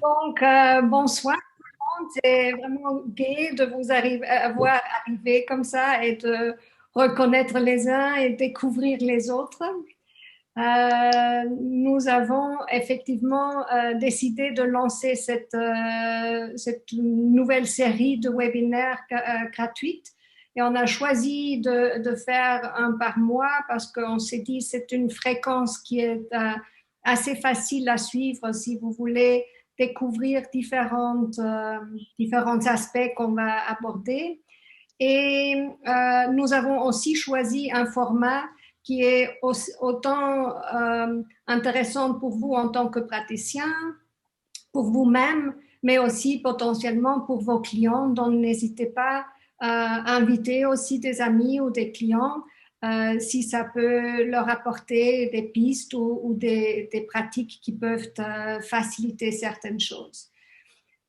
Donc, bonsoir. C'est vraiment gai de vous avoir arrivé comme ça et de reconnaître les uns et découvrir les autres. Nous avons effectivement décidé de lancer cette nouvelle série de webinaires gratuites et on a choisi de faire un par mois parce qu'on s'est dit que c'est une fréquence qui est assez facile à suivre si vous voulez découvrir différents aspects qu'on va aborder. Et nous avons aussi choisi un format qui est autant intéressant pour vous en tant que praticien, pour vous-même, mais aussi potentiellement pour vos clients. Donc, n'hésitez pas à inviter aussi des amis ou des clients si ça peut leur apporter des pistes ou des pratiques qui peuvent faciliter certaines choses.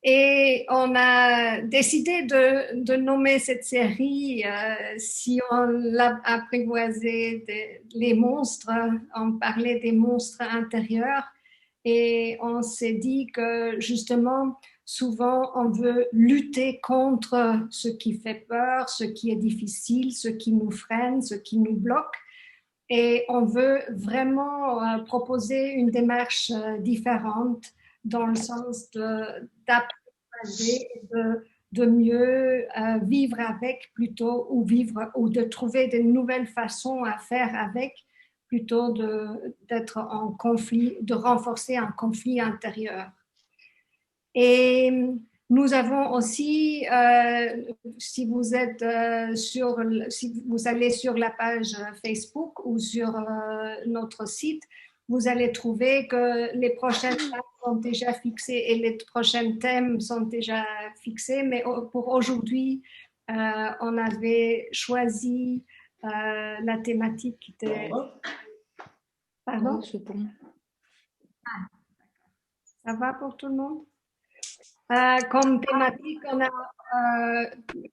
Et on a décidé de nommer cette série, si on l'a apprivoisé, les monstres, on parlait des monstres intérieurs et on s'est dit que justement, souvent, on veut lutter contre ce qui fait peur, ce qui est difficile, ce qui nous freine, ce qui nous bloque. Et on veut vraiment proposer une démarche différente dans le sens d'apprivoiser et de mieux vivre avec plutôt ou vivre ou de trouver de nouvelles façons à faire avec plutôt d'être en conflit, de renforcer un conflit intérieur. Et nous avons aussi, si vous êtes si vous allez sur la page Facebook ou sur notre site, vous allez trouver que les prochaines dates sont déjà fixées et les prochains thèmes sont déjà fixés. Mais pour aujourd'hui, on avait choisi la thématique qui était... Pardon? C'est bon. Ça va pour tout le monde? Comme thématique, on a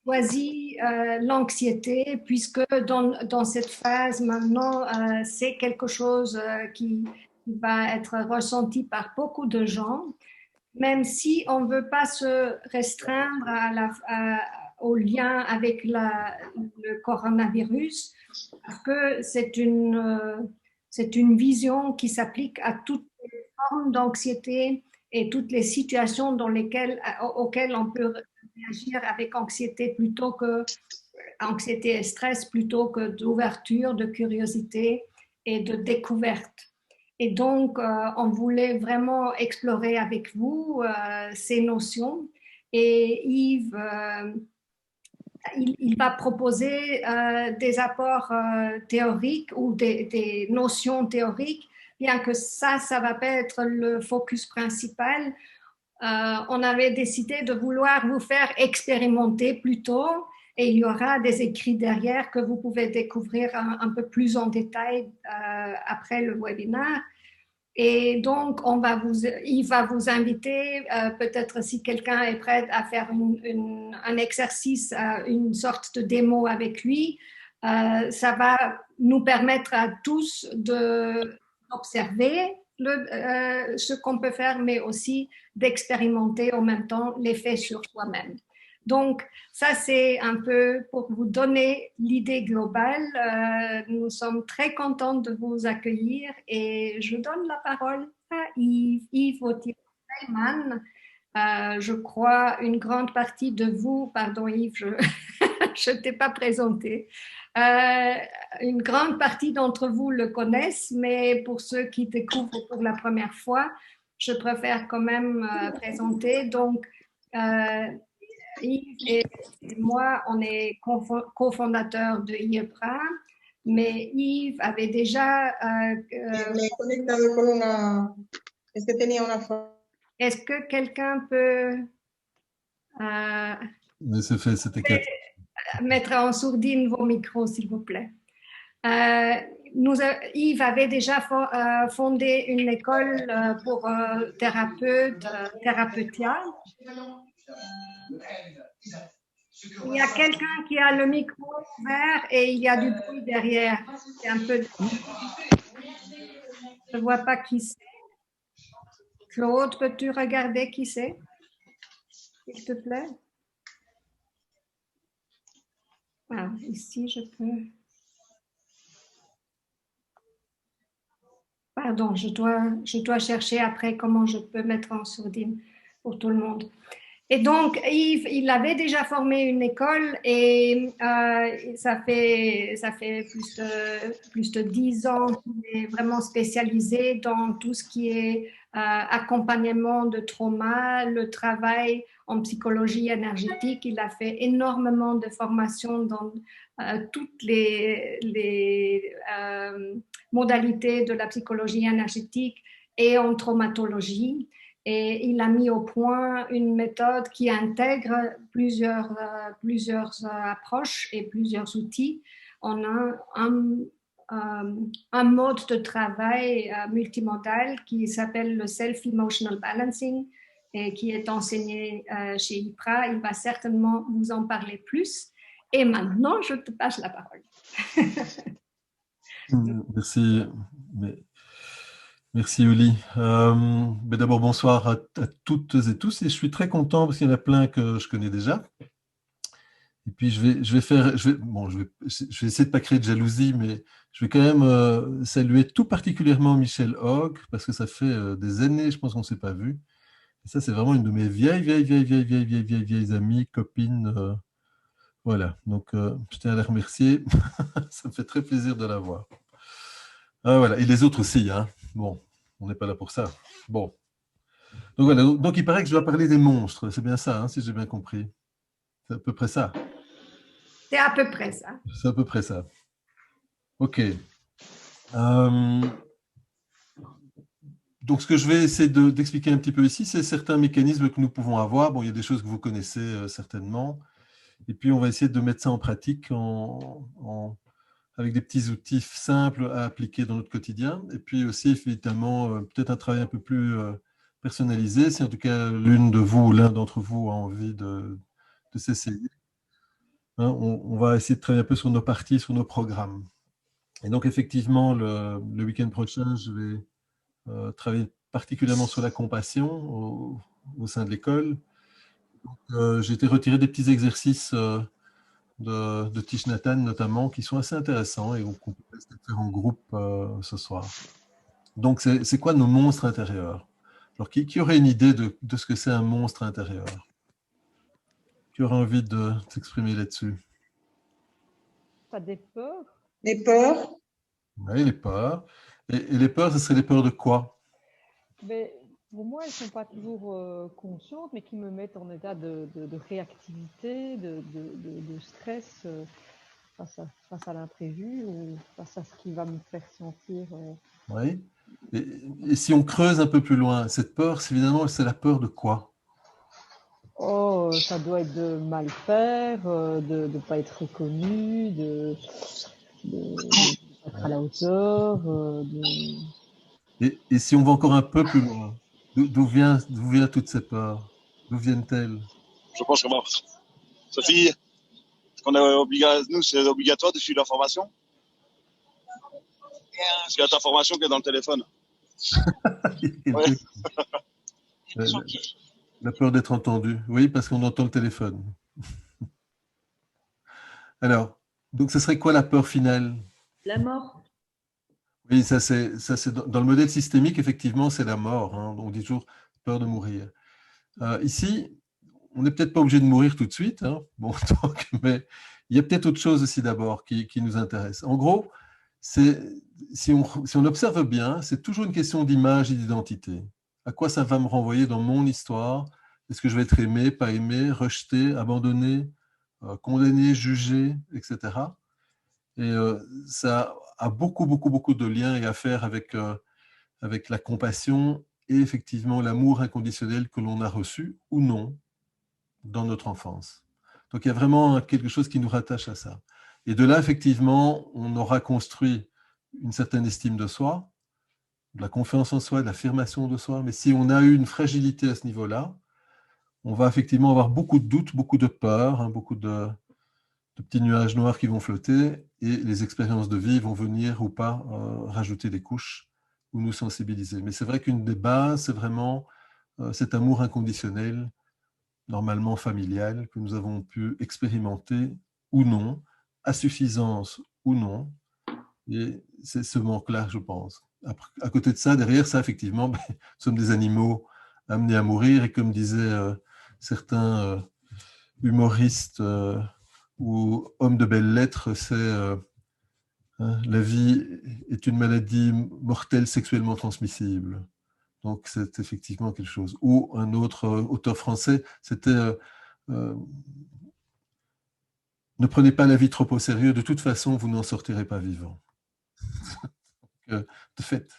choisi l'anxiété, puisque dans cette phase maintenant, c'est quelque chose qui va être ressenti par beaucoup de gens, même si on ne veut pas se restreindre au lien avec le coronavirus, parce que c'est une vision qui s'applique à toutes les formes d'anxiété et toutes les situations auxquelles on peut réagir avec anxiété plutôt que anxiété et stress plutôt que d'ouverture, de curiosité et de découverte. Et donc, on voulait vraiment explorer avec vous ces notions. Et Yves, il va proposer des apports théoriques ou des notions théoriques, bien que ça va pas être le focus principal. On avait décidé de vouloir vous faire expérimenter plutôt et il y aura des écrits derrière que vous pouvez découvrir un peu plus en détail après le webinaire. Et donc, il va vous inviter, peut-être si quelqu'un est prêt à faire un exercice, une sorte de démo avec lui, ça va nous permettre à tous d'observer ce qu'on peut faire, mais aussi d'expérimenter en même temps l'effet sur soi-même. Donc, ça, c'est un peu pour vous donner l'idée globale. Nous sommes très contents de vous accueillir et je donne la parole à Yves. Yves Vautier-Freiman. Je crois une grande partie de vous, pardon Yves, je ne t'ai pas présenté. Une grande partie d'entre vous le connaissent, mais pour ceux qui découvrent pour la première fois, je préfère quand même présenter. Donc, Yves et moi, on est cofondateurs de IEPRA, mais Yves avait déjà... Me he conectado con una... Es que tenía una... Est-ce que quelqu'un peut Mais c'est fait, c'était 4. mettre en sourdine vos micros, s'il vous plaît? Yves avait déjà fondé une école pour thérapeutes, Therapeutia. Il y a quelqu'un qui a le micro ouvert et il y a du bruit derrière. C'est un peu... Je ne vois pas qui c'est. Claude, peux-tu regarder qui c'est, s'il te plaît? Ah, ici, je peux. Pardon, je dois chercher après comment je peux mettre en sourdine pour tout le monde. Et donc, Yves, il avait déjà formé une école et ça fait plus de 10 ans qu'il est vraiment spécialisé dans tout ce qui est accompagnement de trauma, le travail en psychologie énergétique. Il a fait énormément de formations dans toutes les modalités de la psychologie énergétique et en traumatologie. Et il a mis au point une méthode qui intègre plusieurs approches et plusieurs outils en un mode de travail multimodal qui s'appelle le Self-Emotional Balancing et qui est enseigné chez IPRA. Il va certainement vous en parler plus. Et maintenant, je te passe la parole. Merci. Merci Uli. D'abord, bonsoir à toutes et tous. Et je suis très content parce qu'il y en a plein que je connais déjà. Et puis, je vais essayer de ne pas créer de jalousie, mais je vais quand même saluer tout particulièrement Michel Hogg parce que ça fait des années, je pense qu'on ne s'est pas vu. Et ça, c'est vraiment une de mes vieilles amies, copines. Voilà. Donc, je tiens à la remercier. Ça me fait très plaisir de la voir. Voilà. Et les autres aussi, hein. Bon, on n'est pas là pour ça. Bon. Donc voilà, donc il paraît que je dois parler des monstres. C'est bien ça, hein, si j'ai bien compris. C'est à peu près ça. C'est à peu près ça. C'est à peu près ça. OK. Donc ce que je vais essayer d'expliquer un petit peu ici, c'est certains mécanismes que nous pouvons avoir. Bon, il y a des choses que vous connaissez certainement. Et puis on va essayer de mettre ça en pratique avec des petits outils simples à appliquer dans notre quotidien. Et puis aussi, évidemment, peut-être un travail un peu plus personnalisé, si en tout cas l'une de vous ou l'un d'entre vous a envie de s'essayer. Hein, on va essayer de travailler un peu sur nos parties, sur nos programmes. Et donc, effectivement, le week-end prochain, je vais travailler particulièrement sur la compassion au sein de l'école. J'ai été retiré des petits exercices de Thich Nhat Hanh notamment, qui sont assez intéressants et qu'on peut faire en groupe ce soir. Donc, c'est quoi nos monstres intérieurs? Alors, qui aurait une idée de ce que c'est un monstre intérieur? Qui aurait envie de s'exprimer là-dessus? Pas des peurs? Les peurs. Oui, les peurs. Et les peurs, ce serait les peurs de quoi? Mais pour moi, elles ne sont pas toujours conscientes, mais qui me mettent en état de réactivité, de stress face à l'imprévu ou face à ce qui va me faire sentir. Oui. Et si on creuse un peu plus loin, cette peur, évidemment, c'est la peur de quoi? Oh, ça doit être de mal faire, de ne pas être reconnu, de être à la hauteur. Et si on va encore un peu plus loin, d'où vient toutes ces peurs? D'où viennent-elles? Je pense que Sophie, nous, c'est obligatoire de suivre l'information. Parce qu'il y a ta formation qui est dans le téléphone. Ouais. La peur d'être entendu. Oui, parce qu'on entend le téléphone. Alors, donc ce serait quoi la peur finale? La mort. Oui, ça c'est dans le modèle systémique, effectivement, c'est la mort. Hein. On dit toujours peur de mourir. Ici, on n'est peut-être pas obligé de mourir tout de suite, hein. Bon, donc, mais il y a peut-être autre chose aussi d'abord qui nous intéresse. En gros, si on observe bien, c'est toujours une question d'image et d'identité. À quoi ça va me renvoyer dans mon histoire? Est-ce que je vais être aimé, pas aimé, rejeté, abandonné, condamné, jugé, etc. Et ça a beaucoup de liens et affaires avec la compassion et effectivement l'amour inconditionnel que l'on a reçu ou non dans notre enfance. Donc il y a vraiment quelque chose qui nous rattache à ça. Et de là, effectivement, on aura construit une certaine estime de soi, de la confiance en soi, de l'affirmation de soi. Mais si on a eu une fragilité à ce niveau-là, on va effectivement avoir beaucoup de doutes, beaucoup de peurs, hein, beaucoup de petits nuages noirs qui vont flotter et les expériences de vie vont venir ou pas rajouter des couches ou nous sensibiliser. Mais c'est vrai qu'une des bases, c'est vraiment cet amour inconditionnel, normalement familial, que nous avons pu expérimenter ou non, à suffisance ou non. Et c'est ce manque-là, je pense. Après, à côté de ça, derrière ça, effectivement, nous sommes des animaux amenés à mourir. Et comme disaient certains humoristes ou hommes de belles lettres, c'est la vie est une maladie mortelle sexuellement transmissible. Donc, c'est effectivement quelque chose. Ou un autre auteur français, c'était ne prenez pas la vie trop au sérieux, de toute façon, vous n'en sortirez pas vivant. De fait.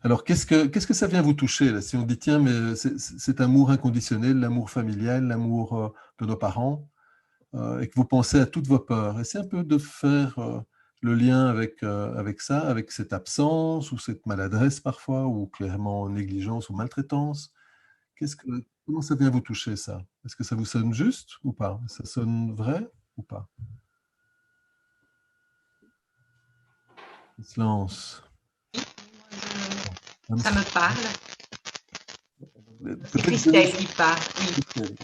Alors, qu'est-ce que ça vient vous toucher là, si on dit, tiens, mais cet amour inconditionnel, l'amour familial, l'amour de nos parents, et que vous pensez à toutes vos peurs. Essayez un peu de faire le lien avec ça, avec cette absence ou cette maladresse parfois, ou clairement négligence ou maltraitance. Comment ça vient vous toucher, ça? Est-ce que ça vous sonne juste ou pas? Ça sonne vrai ou pas? Il se lance. Ça me parle. C'est Peut-être Christelle qui parle, oui.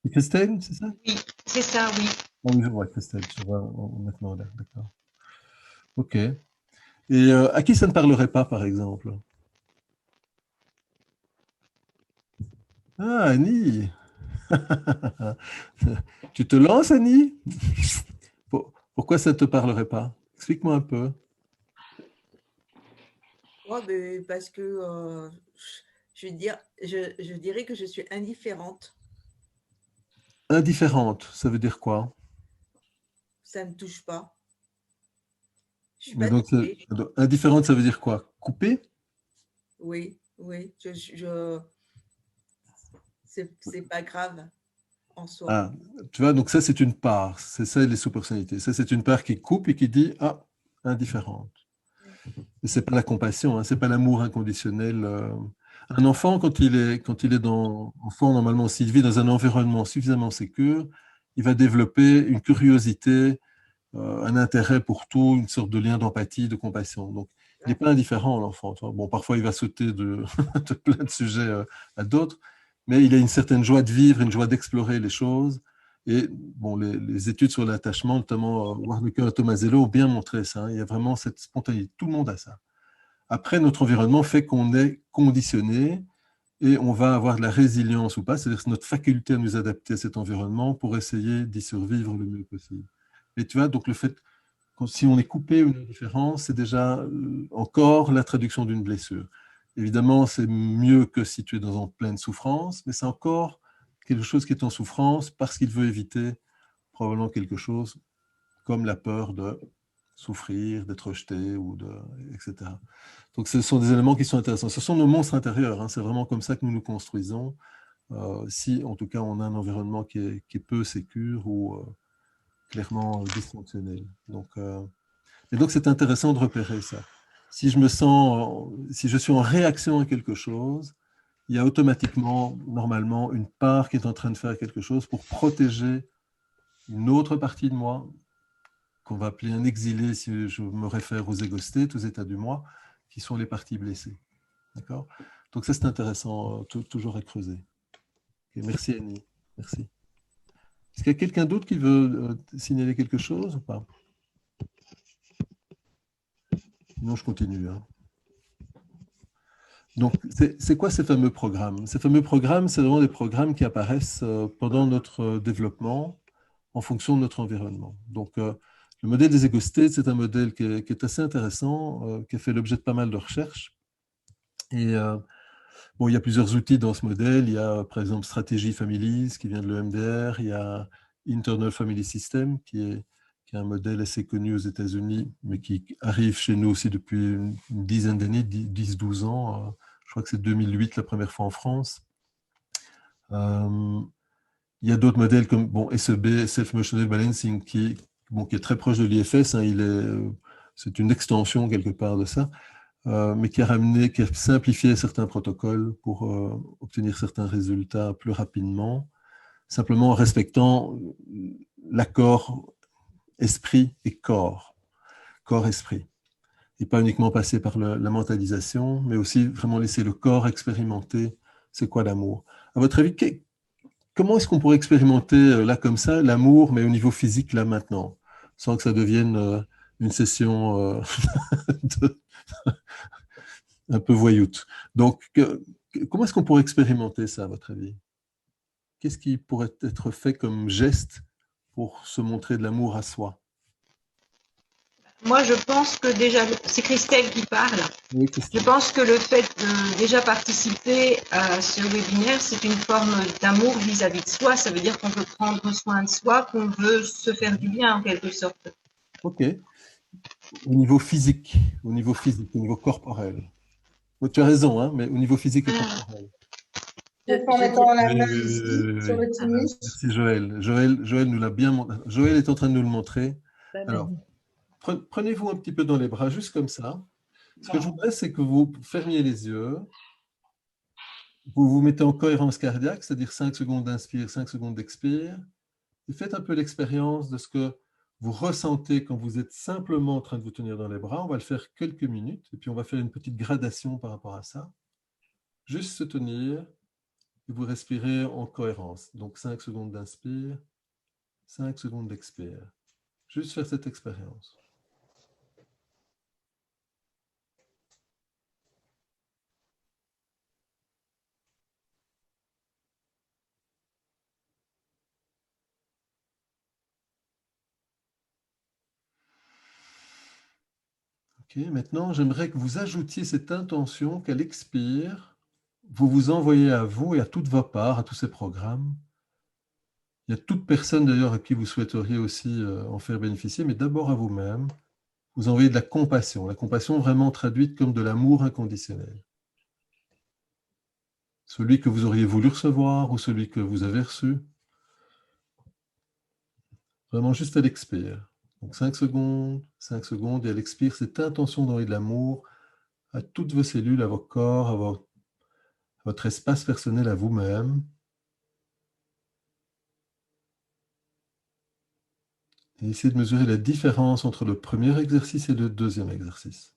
C'est Christelle, c'est ça? Oui, c'est ça, oui. Ah oui, je vois Christelle, je vois maintenant là, d'accord. Ok. Et à qui ça ne parlerait pas, par exemple? Ah, Annie! Tu te lances, Annie? Pourquoi ça ne te parlerait pas? Explique-moi un peu. Ouais, mais parce que je dirais que je suis indifférente. Indifférente, ça veut dire quoi? Ça ne me touche pas. Je suis Mais pas donc, touchée. indifférente, ça veut dire quoi? Coupée? Oui, oui. C'est pas grave en soi. Ah, tu vois, donc ça, c'est une part. C'est ça, les sous-personnalités. Ça, c'est une part qui coupe et qui dit, ah, indifférente. Et c'est pas la compassion, hein, c'est pas l'amour inconditionnel. Un enfant, quand il est enfant, normalement, s'il vit dans un environnement suffisamment sécure, il va développer une curiosité, un intérêt pour tout, une sorte de lien d'empathie, de compassion. Donc, il n'est pas indifférent, l'enfant. Bon, parfois, il va sauter de plein de sujets à d'autres, mais il a une certaine joie de vivre, une joie d'explorer les choses. Et bon, les études sur l'attachement, notamment Warneke et Tomasello, ont bien montré ça, hein. Il y a vraiment cette spontanéité. Tout le monde a ça. Après, notre environnement fait qu'on est conditionné et on va avoir de la résilience ou pas, c'est-à-dire notre faculté à nous adapter à cet environnement pour essayer d'y survivre le mieux possible. Et tu vois, donc le fait, si on est coupé ou une indifférence, c'est déjà encore la traduction d'une blessure. Évidemment, c'est mieux que si tu es en pleine souffrance, mais c'est encore quelque chose qui est en souffrance parce qu'il veut éviter probablement quelque chose comme la peur de souffrir, d'être rejeté, etc. Donc, ce sont des éléments qui sont intéressants. Ce sont nos monstres intérieurs, hein. C'est vraiment comme ça que nous nous construisons. Si, en tout cas, on a un environnement qui est peu sécure ou clairement dysfonctionnel. Et donc, c'est intéressant de repérer ça. Si je suis en réaction à quelque chose, il y a automatiquement, normalement, une part qui est en train de faire quelque chose pour protéger une autre partie de moi, qu'on va appeler un exilé, si je me réfère aux égostates, aux états du moi, qui sont les parties blessées. D'accord? Donc ça, c'est intéressant, toujours à creuser. Okay, merci Annie. Merci. Est-ce qu'il y a quelqu'un d'autre qui veut signaler quelque chose ou pas? Sinon, je continue. Hein. Donc, c'est quoi ces fameux programmes? Ces fameux programmes, c'est vraiment des programmes qui apparaissent pendant notre développement en fonction de notre environnement. Donc, le modèle des égostates, c'est un modèle qui est assez intéressant, qui a fait l'objet de pas mal de recherches. Et bon, il y a plusieurs outils dans ce modèle. Il y a, par exemple, Strategy Families, qui vient de l'EMDR. Il y a Internal Family System, qui est un modèle assez connu aux États-Unis, mais qui arrive chez nous aussi depuis une dizaine d'années, 10-12 ans. Je crois que c'est 2008 la première fois en France. Il y a d'autres modèles comme SEB, Self-Emotional Balancing, qui est très proche de l'IFS. Hein, c'est une extension quelque part de ça, mais qui a simplifié certains protocoles pour obtenir certains résultats plus rapidement, simplement en respectant l'accord esprit et corps-esprit. et pas uniquement passer par la mentalisation, mais aussi vraiment laisser le corps expérimenter c'est quoi l'amour. À votre avis, comment est-ce qu'on pourrait expérimenter là comme ça l'amour, mais au niveau physique là maintenant, sans que ça devienne une session de- un peu voyoute. Donc, comment est-ce qu'on pourrait expérimenter ça, à votre avis? Qu'est-ce qui pourrait être fait comme geste pour se montrer de l'amour à soi? Moi, je pense que déjà, c'est Christelle qui parle. Oui, Je Christine. pense que le fait de déjà participer à ce webinaire, c'est une forme d'amour vis-à-vis de soi. Ça veut dire qu'on veut prendre soin de soi, qu'on veut se faire du bien en quelque sorte. OK. Au niveau corporel. Bon, tu as raison, hein, mais au niveau physique et corporel. Donc, en Je mettant la Oui, main oui, ici, oui, oui, sur oui. le thymus. Merci Joël. Joël nous l'a bien montré. Joël est en train de nous le montrer. Alors, prenez-vous un petit peu dans les bras, juste comme ça. Ce que je voudrais, c'est que vous fermiez les yeux. Vous vous mettez en cohérence cardiaque, c'est-à-dire 5 secondes d'inspire, 5 secondes d'expire. Et faites un peu l'expérience de ce que vous ressentez quand vous êtes simplement en train de vous tenir dans les bras. On va le faire quelques minutes et puis on va faire une petite gradation par rapport à ça. Juste se tenir et vous respirez en cohérence. Donc 5 secondes d'inspire, 5 secondes d'expire. Juste faire cette expérience. Ok, maintenant, j'aimerais que vous ajoutiez cette intention qu'à l'expire, vous vous envoyez à vous et à toutes vos parts, à tous ces programmes. Il y a toute personne d'ailleurs à qui vous souhaiteriez aussi en faire bénéficier, mais d'abord à vous-même. Vous envoyez de la compassion vraiment traduite comme de l'amour inconditionnel. Celui que vous auriez voulu recevoir ou celui que vous avez reçu. Vraiment juste à l'expire. Donc 5 secondes, et à l'expire, cette intention d'envoyer de l'amour à toutes vos cellules, à vos corps, à votre espace personnel, à vous-même. Et essayez de mesurer la différence entre le premier exercice et le deuxième exercice.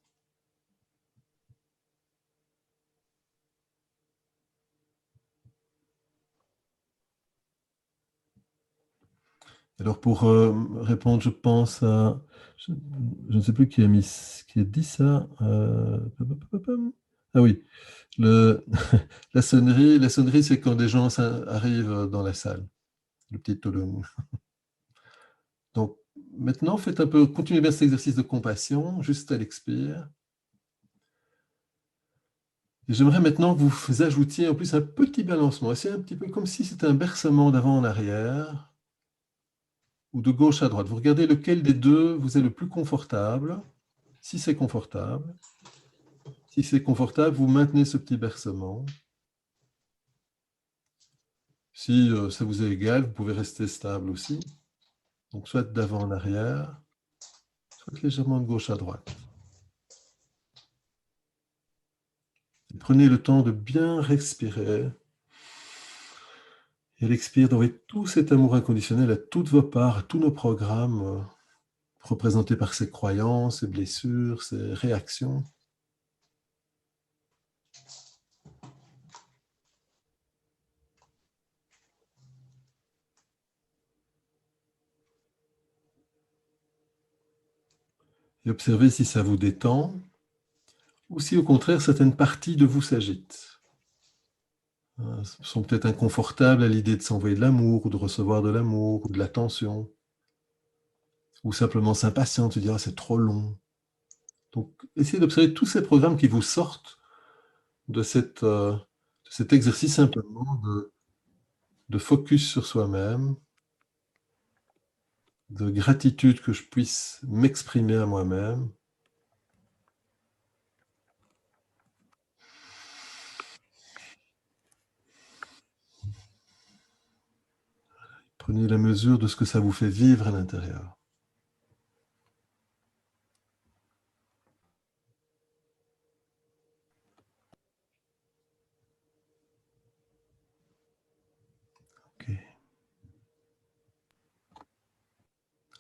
Alors pour répondre, je pense à... Je ne sais plus qui a dit ça. Ah oui, le, la sonnerie, c'est quand des gens arrivent dans la salle. Le petit tolong. Donc maintenant, continuez bien cet exercice de compassion, juste à l'expire. Et j'aimerais maintenant que vous ajoutiez en plus un petit balancement. C'est un petit peu comme si c'était un bercement d'avant en arrière ou de gauche à droite. Vous regardez lequel des deux vous est le plus confortable. Si c'est confortable. Si c'est confortable, vous maintenez ce petit bercement. Si ça vous est égal, vous pouvez rester stable aussi. Donc soit d'avant en arrière, soit légèrement de gauche à droite. Et prenez le temps de bien respirer. Et à l'expire, d'envoyer tout cet amour inconditionnel à toutes vos parts, à tous nos programmes, représentés par ces croyances, ces blessures, ces réactions. Et observez si ça vous détend ou si au contraire certaines parties de vous s'agitent. Sont peut-être inconfortables à l'idée de s'envoyer de l'amour ou de recevoir de l'amour ou de l'attention. Ou simplement s'impatientent, se dire ah, c'est trop long. Donc essayez d'observer tous ces programmes qui vous sortent de cet exercice simplement de focus sur soi-même, de gratitude que je puisse m'exprimer à moi-même. Prenez la mesure de ce que ça vous fait vivre à l'intérieur. Ok.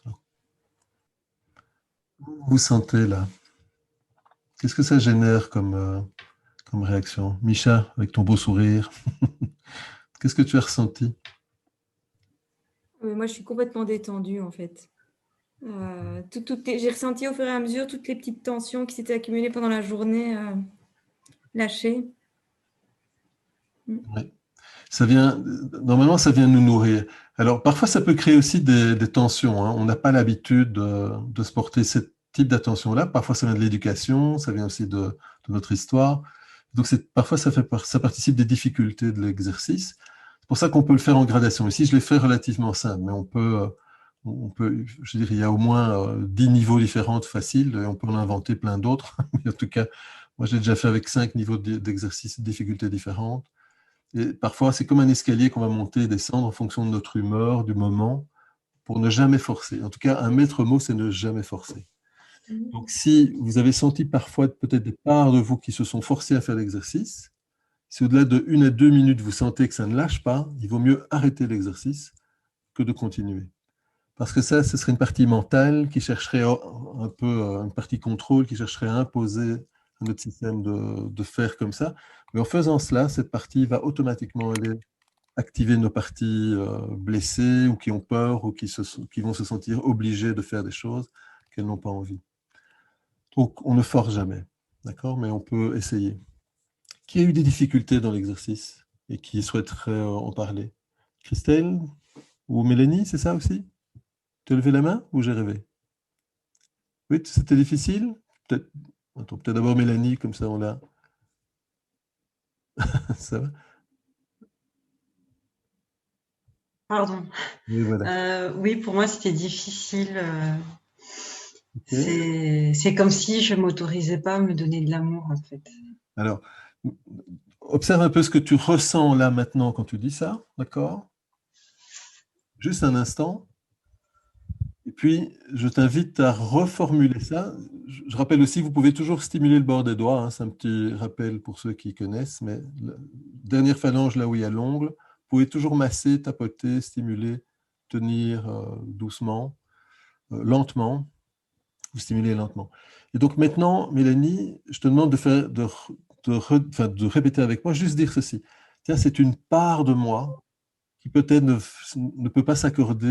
Alors, vous vous sentez là. Qu'est-ce que ça génère comme réaction? Micha, avec ton beau sourire, qu'est-ce que tu as ressenti? Moi, je suis complètement détendue, en fait. J'ai ressenti au fur et à mesure toutes les petites tensions qui s'étaient accumulées pendant la journée lâcher. Ouais. Normalement, ça vient nous nourrir. Alors, parfois, ça peut créer aussi des tensions, hein. On n'a pas l'habitude de se porter ce type d'attention-là. Parfois, ça vient de l'éducation, ça vient aussi de notre histoire. Donc, parfois, ça participe des difficultés de l'exercice. C'est pour ça qu'on peut le faire en gradation. Ici, je l'ai fait relativement simple, mais on peut, je dirais, il y a au moins 10 niveaux différents faciles, et on peut en inventer plein d'autres. En tout cas, moi, j'ai déjà fait avec 5 niveaux d'exercice, de difficultés différentes. Et parfois, c'est comme un escalier qu'on va monter et descendre en fonction de notre humeur, du moment, pour ne jamais forcer. En tout cas, un maître mot, c'est ne jamais forcer. Donc, si vous avez senti parfois peut-être des parts de vous qui se sont forcés à faire l'exercice, si au-delà de 1 à 2 minutes, vous sentez que ça ne lâche pas, il vaut mieux arrêter l'exercice que de continuer. Parce que ça, ce serait une partie mentale qui chercherait un peu, une partie contrôle, qui chercherait à imposer à notre système de faire comme ça. Mais en faisant cela, cette partie va automatiquement aller activer nos parties blessées ou qui ont peur ou qui vont se sentir obligées de faire des choses qu'elles n'ont pas envie. Donc, on ne force jamais, d'accord? Mais on peut essayer. Qui a eu des difficultés dans l'exercice et qui souhaiterait en parler? Christelle ou Mélanie, c'est ça aussi? Tu as levé la main ou j'ai rêvé? Oui, c'était difficile? Peut-être d'abord Mélanie, comme ça on l'a. Ça va? Pardon. Oui, voilà. Oui, pour moi, c'était difficile. Okay. C'est comme si je ne m'autorisais pas à me donner de l'amour, en fait. Alors, observe un peu ce que tu ressens là maintenant quand tu dis ça, d'accord? Juste un instant. Et puis, je t'invite à reformuler ça. Je rappelle aussi, vous pouvez toujours stimuler le bord des doigts, hein, c'est un petit rappel pour ceux qui connaissent, mais la dernière phalange, là où il y a l'ongle, vous pouvez toujours masser, tapoter, stimuler, tenir doucement, lentement, vous stimulez lentement. Et donc maintenant, Mélanie, je te demande de répéter avec moi, juste dire ceci. Tiens, c'est une part de moi qui peut-être ne peut pas s'accorder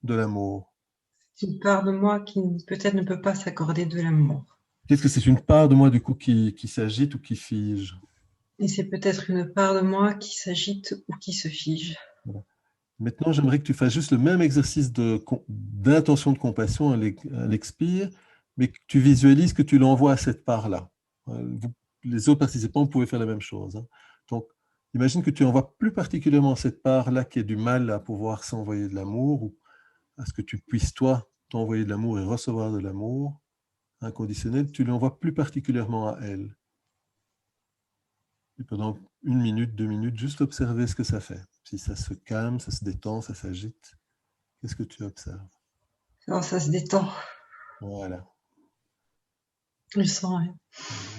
de l'amour. C'est une part de moi qui peut-être ne peut pas s'accorder de l'amour. Qu'est-ce que c'est une part de moi du coup qui s'agite ou qui fige? Et c'est peut-être une part de moi qui s'agite ou qui se fige. Voilà. Maintenant, j'aimerais que tu fasses juste le même exercice d'intention de compassion à l'expire, mais que tu visualises que tu l'envoies à cette part-là. Les autres participants, vous pouvez faire la même chose, hein. Donc, imagine que tu envoies plus particulièrement cette part-là qui a du mal à pouvoir s'envoyer de l'amour, ou à ce que tu puisses, toi, t'envoyer de l'amour et recevoir de l'amour inconditionnel, tu l'envoies plus particulièrement à elle. Et pendant 1 minute, 2 minutes, juste observer ce que ça fait. Si ça se calme, ça se détend, ça s'agite, qu'est-ce que tu observes? Alors, ça se détend. Voilà. Je sens rien.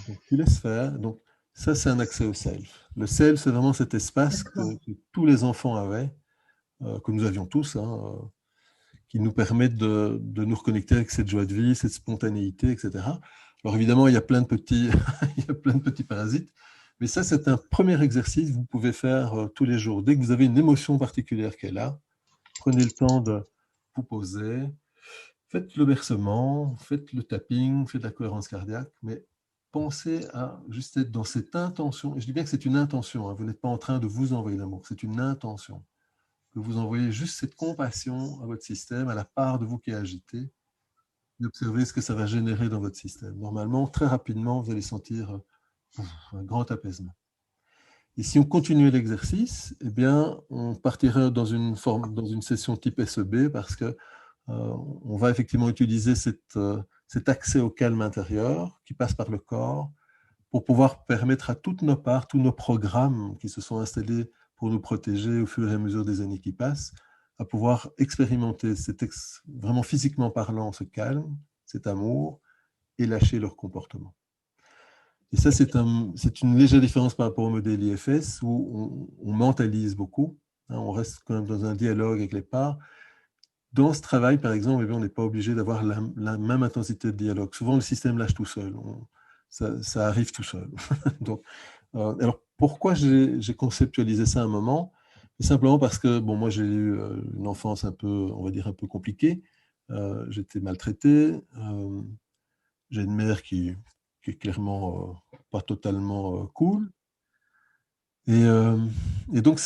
Donc, tu laisses faire. Donc, ça, c'est un accès au self. Le self, c'est vraiment cet espace que tous les enfants avaient, que nous avions tous, hein, qui nous permettent de nous reconnecter avec cette joie de vie, cette spontanéité, etc. Alors évidemment, il y a plein de petits, il y a plein de petits parasites, mais ça, c'est un premier exercice que vous pouvez faire tous les jours. Dès que vous avez une émotion particulière qui est là, prenez le temps de vous poser, faites le bercement, faites le tapping, faites la cohérence cardiaque, mais pensez à juste être dans cette intention. Et je dis bien que c'est une intention, hein, vous n'êtes pas en train de vous envoyer l'amour, c'est une intention. Que vous envoyez juste cette compassion à votre système, à la part de vous qui est agitée, et observez ce que ça va générer dans votre système. Normalement, très rapidement, vous allez sentir un grand apaisement. Et si on continuait l'exercice, eh bien, on partirait dans une session type SEB parce que on va effectivement utiliser cet accès au calme intérieur qui passe par le corps pour pouvoir permettre à toutes nos parts, tous nos programmes qui se sont installés pour nous protéger au fur et à mesure des années qui passent, à pouvoir expérimenter vraiment physiquement parlant ce calme, cet amour, et lâcher leur comportement. Et ça, c'est une légère différence par rapport au modèle IFS où on mentalise beaucoup, hein, on reste quand même dans un dialogue avec les parts. Dans ce travail, par exemple, on n'est pas obligé d'avoir la même intensité de dialogue. Souvent, le système lâche tout seul. ça arrive tout seul. Donc, alors, pourquoi j'ai conceptualisé ça à un moment? Simplement parce que, bon, moi, j'ai eu une enfance un peu, on va dire, un peu compliquée. J'étais maltraité. J'ai une mère qui est clairement pas totalement cool. Et donc,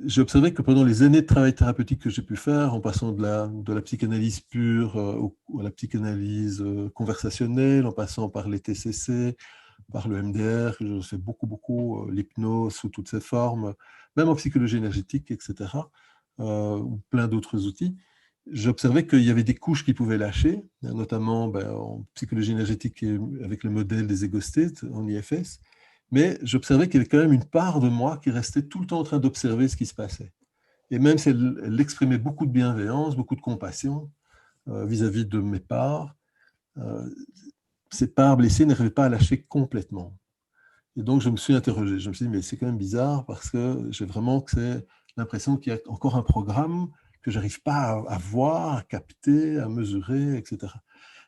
j'ai observé que pendant les années de travail thérapeutique que j'ai pu faire, en passant de la psychanalyse pure à la psychanalyse conversationnelle, en passant par les TCC, par le MDR, je fais beaucoup l'hypnose sous toutes ses formes, même en psychologie énergétique, etc., ou plein d'autres outils, j'observais qu'il y avait des couches qui pouvaient lâcher, notamment en psychologie énergétique et avec le modèle des ego states en IFS, mais j'observais qu'il y avait quand même une part de moi qui restait tout le temps en train d'observer ce qui se passait. Et même si elle exprimait beaucoup de bienveillance, beaucoup de compassion vis-à-vis de mes parts, ces parts blessées n'arrivaient pas à lâcher complètement. Et donc, je me suis interrogé. Je me suis dit, mais c'est quand même bizarre parce que j'ai vraiment l'impression qu'il y a encore un programme que je n'arrive pas à voir, à capter, à mesurer, etc.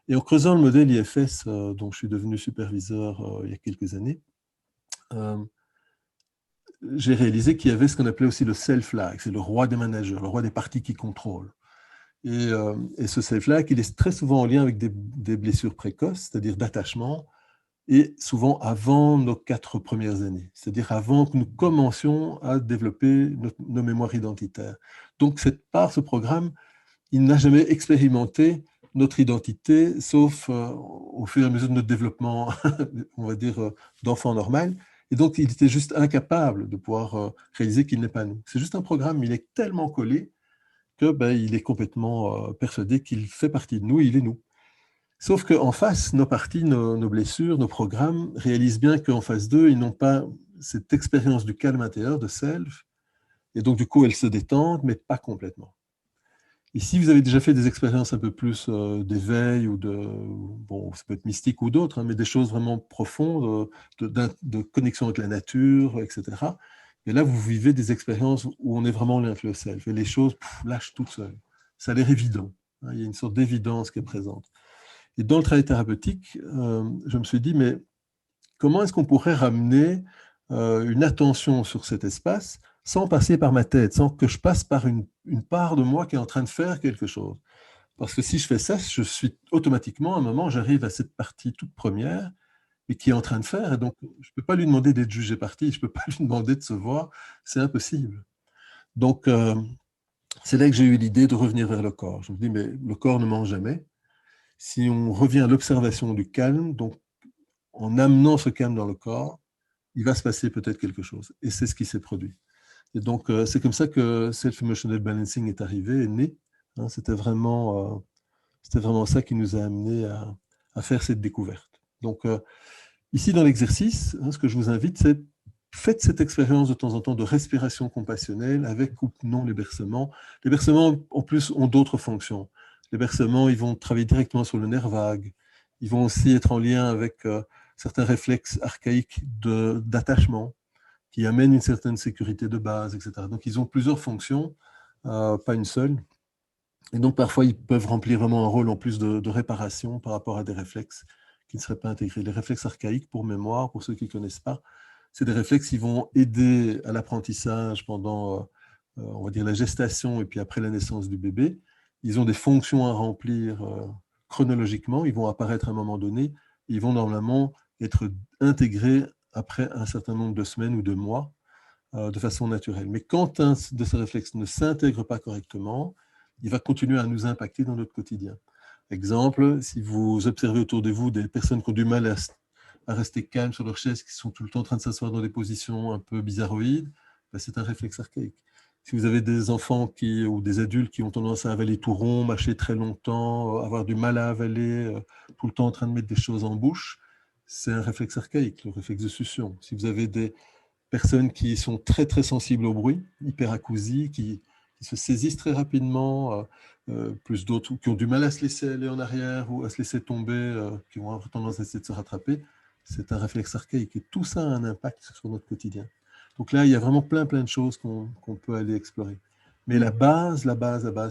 Et en creusant le modèle IFS, dont je suis devenu superviseur il y a quelques années, j'ai réalisé qu'il y avait ce qu'on appelait aussi le self-lag, c'est le roi des managers, le roi des parties qui contrôlent. Et ce self-lag, il est très souvent en lien avec des blessures précoces, c'est-à-dire d'attachement, et souvent avant nos 4 premières années, c'est-à-dire avant que nous commencions à développer nos mémoires identitaires. Donc, ce programme, il n'a jamais expérimenté notre identité, sauf au fur et à mesure de notre développement, on va dire, d'enfant normal. Et donc, il était juste incapable de pouvoir réaliser qu'il n'est pas nous. C'est juste un programme, il est tellement collé qu'il est complètement persuadé qu'il fait partie de nous, il est nous. Sauf qu'en face, nos parties, nos blessures, nos programmes réalisent bien qu'en face d'eux, ils n'ont pas cette expérience du calme intérieur, de self, et donc du coup, elles se détendent, mais pas complètement. Et si vous avez déjà fait des expériences un peu plus d'éveil ou bon, ça peut être mystique ou d'autres, mais des choses vraiment profondes, de connexion avec la nature, etc. Et là, vous vivez des expériences où on est vraiment en lien avec le self, et les choses lâchent toutes seules. Ça a l'air évident. Il y a une sorte d'évidence qui est présente. Et dans le travail thérapeutique, je me suis dit, mais comment est-ce qu'on pourrait ramener une attention sur cet espace sans passer par ma tête, sans que je passe par une part de moi qui est en train de faire quelque chose? Parce que si je fais ça, je suis automatiquement, à un moment, j'arrive à cette partie toute première et qui est en train de faire. Et donc, je ne peux pas lui demander d'être jugé parti, je ne peux pas lui demander de se voir, c'est impossible. Donc, c'est là que j'ai eu l'idée de revenir vers le corps. Je me dis, mais le corps ne ment jamais. Si on revient à l'observation du calme, donc en amenant ce calme dans le corps, il va se passer peut-être quelque chose. Et c'est ce qui s'est produit. Et donc, c'est comme ça que Self-Emotional Balancing est arrivé, est né. C'était vraiment ça qui nous a amené à faire cette découverte. Donc, ici, dans l'exercice, ce que je vous invite, c'est faites cette expérience de temps en temps de respiration compassionnelle avec ou non les bercements. Les bercements, en plus, ont d'autres fonctions. Les bercements, ils vont travailler directement sur le nerf vague. Ils vont aussi être en lien avec certains réflexes archaïques d'attachement qui amènent une certaine sécurité de base, etc. Donc, ils ont plusieurs fonctions, pas une seule. Et donc, parfois, ils peuvent remplir vraiment un rôle en plus de réparation par rapport à des réflexes qui ne seraient pas intégrés. Les réflexes archaïques, pour mémoire, pour ceux qui ne connaissent pas, c'est des réflexes qui vont aider à l'apprentissage pendant, on va dire, la gestation et puis après la naissance du bébé. Ils ont des fonctions à remplir chronologiquement, ils vont apparaître à un moment donné, ils vont normalement être intégrés après un certain nombre de semaines ou de mois de façon naturelle. Mais quand un de ces réflexes ne s'intègre pas correctement, il va continuer à nous impacter dans notre quotidien. Exemple, si vous observez autour de vous des personnes qui ont du mal à rester calmes sur leur chaise, qui sont tout le temps en train de s'asseoir dans des positions un peu bizarroïdes, c'est un réflexe archaïque. Si vous avez des enfants ou des adultes qui ont tendance à avaler tout rond, mâcher très longtemps, avoir du mal à avaler, tout le temps en train de mettre des choses en bouche, c'est un réflexe archaïque, le réflexe de succion. Si vous avez des personnes qui sont très très sensibles au bruit, hyperacousie, qui se saisissent très rapidement, plus d'autres qui ont du mal à se laisser aller en arrière ou à se laisser tomber, qui vont avoir tendance à essayer de se rattraper, c'est un réflexe archaïque. Et tout ça a un impact sur notre quotidien. Donc là, il y a vraiment plein de choses qu'on peut aller explorer. Mais la base,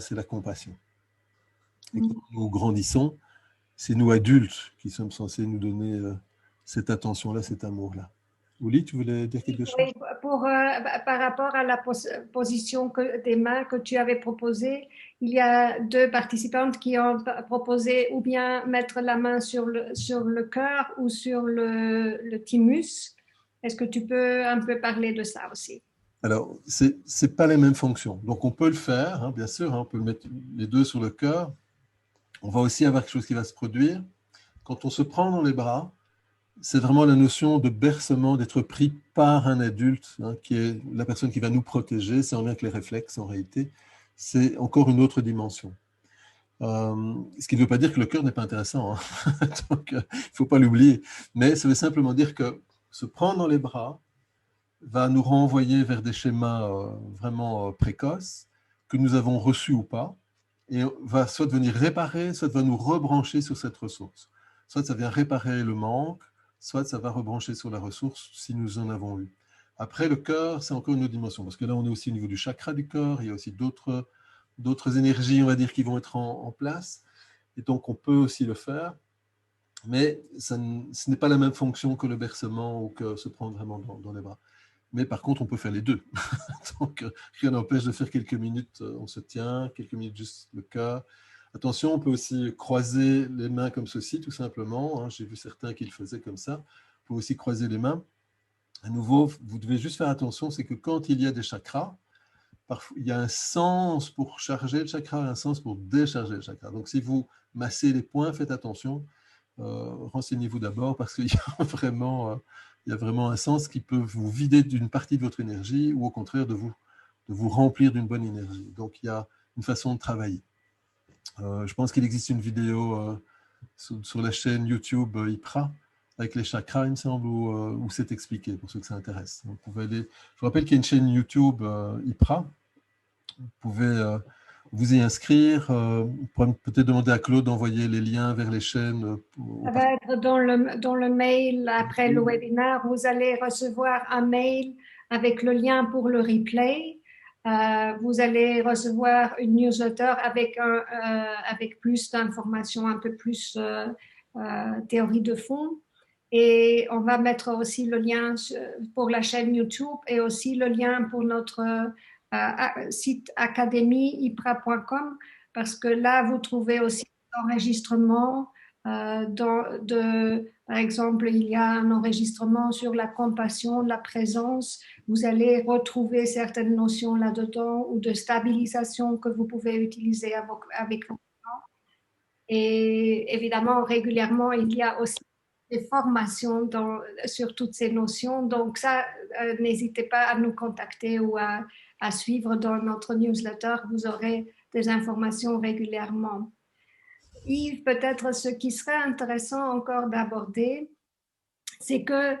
c'est la compassion. Et quand nous grandissons, c'est nous adultes qui sommes censés nous donner cette attention-là, cet amour-là. Ouli, tu voulais dire quelque chose? Oui, par rapport à la position des mains que tu avais proposée, il y a deux participantes qui ont proposé ou bien mettre la main sur le cœur ou sur le thymus. Est-ce que tu peux un peu parler de ça aussi? Alors, ce n'est pas les mêmes fonctions. Donc, on peut le faire, hein, bien sûr, hein, on peut mettre les deux sur le cœur. On va aussi avoir quelque chose qui va se produire. Quand on se prend dans les bras, c'est vraiment la notion de bercement, d'être pris par un adulte, hein, qui est la personne qui va nous protéger. C'est en lien avec les réflexes, en réalité. C'est encore une autre dimension. Ce qui ne veut pas dire que le cœur n'est pas intéressant. Hein. Donc, il ne faut pas l'oublier. Mais ça veut simplement dire que se prendre dans les bras va nous renvoyer vers des schémas vraiment précoces que nous avons reçus ou pas, et va soit venir réparer, soit va nous rebrancher sur cette ressource. Soit ça vient réparer le manque, soit ça va rebrancher sur la ressource si nous en avons eu. Après, le cœur, c'est encore une autre dimension, parce que là, on est aussi au niveau du chakra du corps, il y a aussi d'autres énergies, on va dire, qui vont être en place, et donc on peut aussi le faire, mais ce n'est pas la même fonction que le bercement ou que se prendre vraiment dans les bras. Mais par contre, on peut faire les deux. Donc, rien n'empêche de faire quelques minutes, on se tient, quelques minutes juste le cœur. Attention, on peut aussi croiser les mains comme ceci, tout simplement. Hein. J'ai vu certains qui le faisaient comme ça. On peut aussi croiser les mains. À nouveau, vous devez juste faire attention, c'est que quand il y a des chakras, parfois, il y a un sens pour charger le chakra et un sens pour décharger le chakra. Donc, si vous massez les poings, faites attention. Renseignez-vous d'abord parce qu'il y a vraiment un sens qui peut vous vider d'une partie de votre énergie ou au contraire de vous remplir d'une bonne énergie. Donc, il y a une façon de travailler. Je pense qu'il existe une vidéo sur la chaîne YouTube IPRA avec les chakras, il me semble, où c'est expliqué pour ceux que ça intéresse. Donc, vous pouvez aller... Je vous rappelle qu'il y a une chaîne YouTube IPRA. Vous pouvez vous y inscrire. Vous pourrez peut-être demander à Claude d'envoyer les liens vers les chaînes. Ça va être dans le mail après le webinaire. Vous allez recevoir un mail avec le lien pour le replay. Vous allez recevoir une newsletter avec plus d'informations, un peu plus théorie de fond. Et on va mettre aussi le lien pour la chaîne YouTube et aussi le lien pour notre site academie-ipra.com parce que là, vous trouvez aussi l'enregistrement. Par exemple, il y a un enregistrement sur la compassion, la présence. Vous allez retrouver certaines notions là-dedans ou de stabilisation que vous pouvez utiliser avec vos clients. Et évidemment, régulièrement, il y a aussi des formations sur toutes ces notions. Donc ça, n'hésitez pas à nous contacter ou à suivre dans notre newsletter. Vous aurez des informations régulièrement. Yves, peut-être ce qui serait intéressant encore d'aborder, c'est que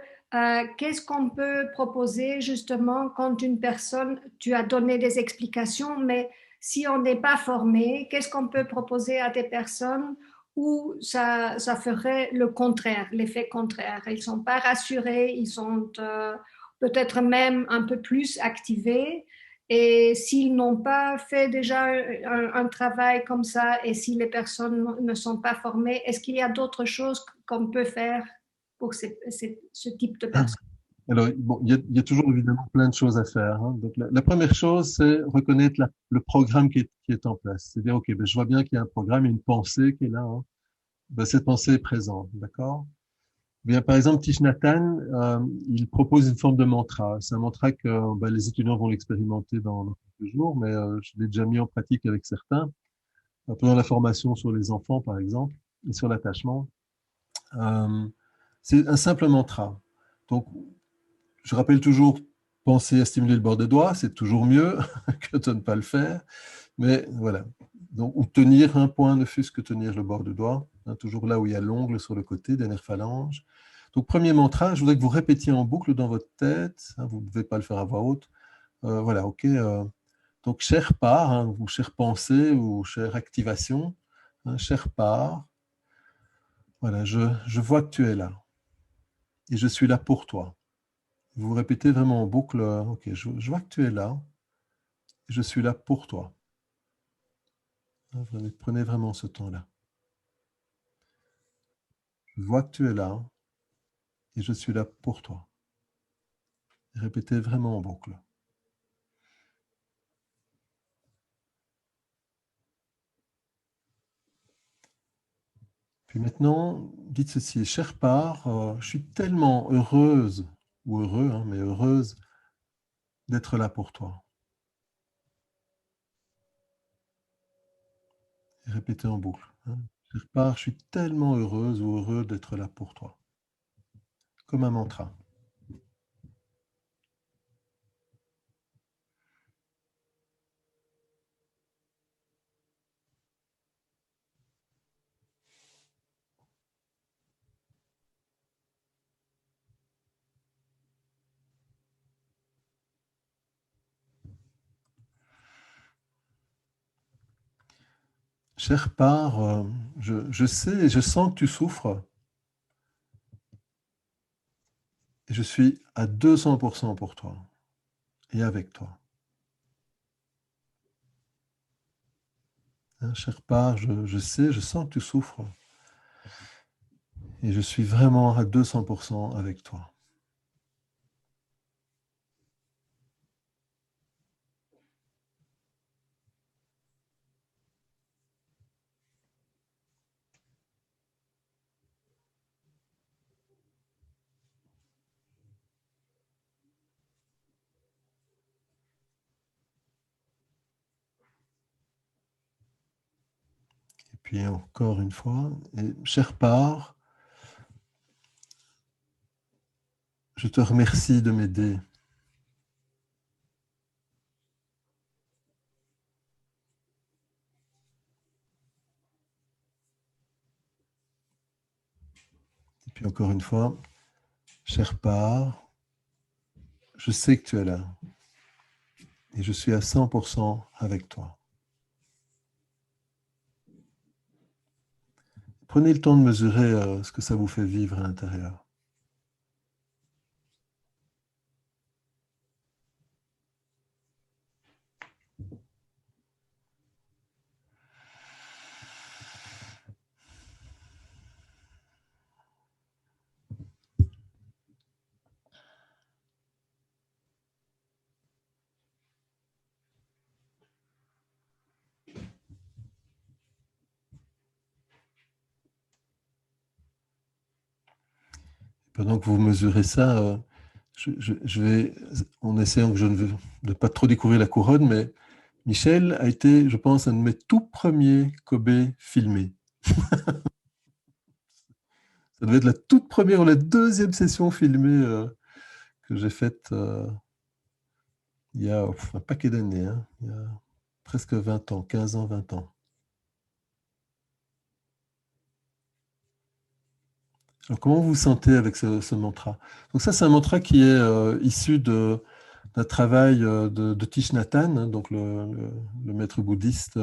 qu'est-ce qu'on peut proposer justement quand une personne, tu as donné des explications, mais si on n'est pas formé, qu'est-ce qu'on peut proposer à des personnes où ça ferait le contraire, l'effet contraire. Ils ne sont pas rassurés, ils sont peut-être même un peu plus activés. Et s'ils n'ont pas fait déjà un travail comme ça et si les personnes ne sont pas formées, est-ce qu'il y a d'autres choses qu'on peut faire pour ce type de personnes? Alors, bon, il y a toujours évidemment plein de choses à faire. Hein. Donc, la première chose, c'est reconnaître le programme qui est en place. C'est-à-dire, OK, ben, je vois bien qu'il y a un programme, il y a une pensée qui est là. Hein. Ben, cette pensée est présente, d'accord? Bien, par exemple, Thich Nhat Hanh, il propose une forme de mantra. C'est un mantra que ben, les étudiants vont l'expérimenter dans quelques jours, mais je l'ai déjà mis en pratique avec certains, pendant la formation sur les enfants, par exemple, et sur l'attachement. C'est un simple mantra. Donc, je rappelle toujours, penser à stimuler le bord des doigts, c'est toujours mieux que de ne pas le faire. Mais voilà. Donc, ou tenir un point, ne fût-ce que tenir le bord du doigt, hein, toujours là où il y a l'ongle sur le côté, des nerfs phalanges. Donc, premier mantra, je voudrais que vous répétiez en boucle dans votre tête. Hein, vous ne devez pas le faire à voix haute. Voilà, OK. Donc, chère part, hein, ou chère pensée, ou chère activation. Hein, chère part. Voilà, je vois que tu es là. Et je suis là pour toi. Vous répétez vraiment en boucle, OK, je vois que tu es là, je suis là pour toi. Prenez vraiment ce temps-là. Je vois que tu es là, et je suis là pour toi. Et répétez vraiment en boucle. Puis maintenant, dites ceci, chère part, je suis tellement heureuse, ou heureux, hein, mais heureuse d'être là pour toi. Et répétez en boucle. Hein. Chère part, je suis tellement heureuse ou heureux d'être là pour toi. Comme un mantra. Chère part, je sais et je sens que tu souffres. Et je suis à 200% pour toi et avec toi. Hein, chère part, je sais, je sens que tu souffres. Et je suis vraiment à 200% avec toi. Et puis encore une fois, et chère part, je te remercie de m'aider. Et puis encore une fois, chère part, je sais que tu es là. Et je suis à 100% avec toi. Prenez le temps de mesurer ce que ça vous fait vivre à l'intérieur. Pendant que vous mesurez ça, je vais, en essayant que je ne de pas trop découvrir la couronne, mais Michel a été, je pense, un de mes tout premiers Kobe filmés. Ça devait être la toute première ou la deuxième session filmée que j'ai faite il y a un paquet d'années, hein, il y a presque 20 ans, 15 ans, 20 ans. Alors, comment vous vous sentez avec ce mantra? Donc ça, c'est un mantra qui est issu d'un travail de Thich Nhat Hanh, hein, donc le maître bouddhiste.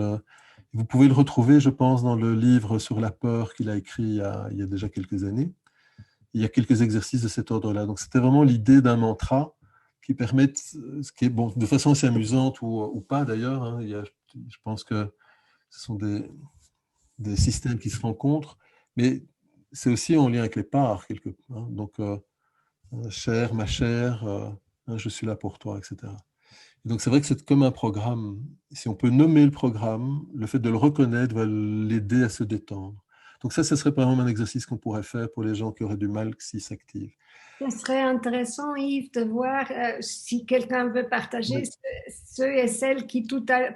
Vous pouvez le retrouver, je pense, dans le livre sur la peur qu'il a écrit il y a déjà quelques années. Il y a quelques exercices de cet ordre-là. Donc c'était vraiment l'idée d'un mantra qui permet, ce qui est bon, de façon assez amusante ou pas d'ailleurs. Hein, je pense que ce sont des systèmes qui se rencontrent, mais c'est aussi en lien avec les parts, quelque part. Hein, donc, chère, ma chère, je suis là pour toi, etc. Et donc, c'est vrai que c'est comme un programme. Si on peut nommer le programme, le fait de le reconnaître va l'aider à se détendre. Donc ça serait par exemple un exercice qu'on pourrait faire pour les gens qui auraient du mal s'ils s'activent. Ce serait intéressant, Yves, de voir si quelqu'un veut partager, oui, ceux et celles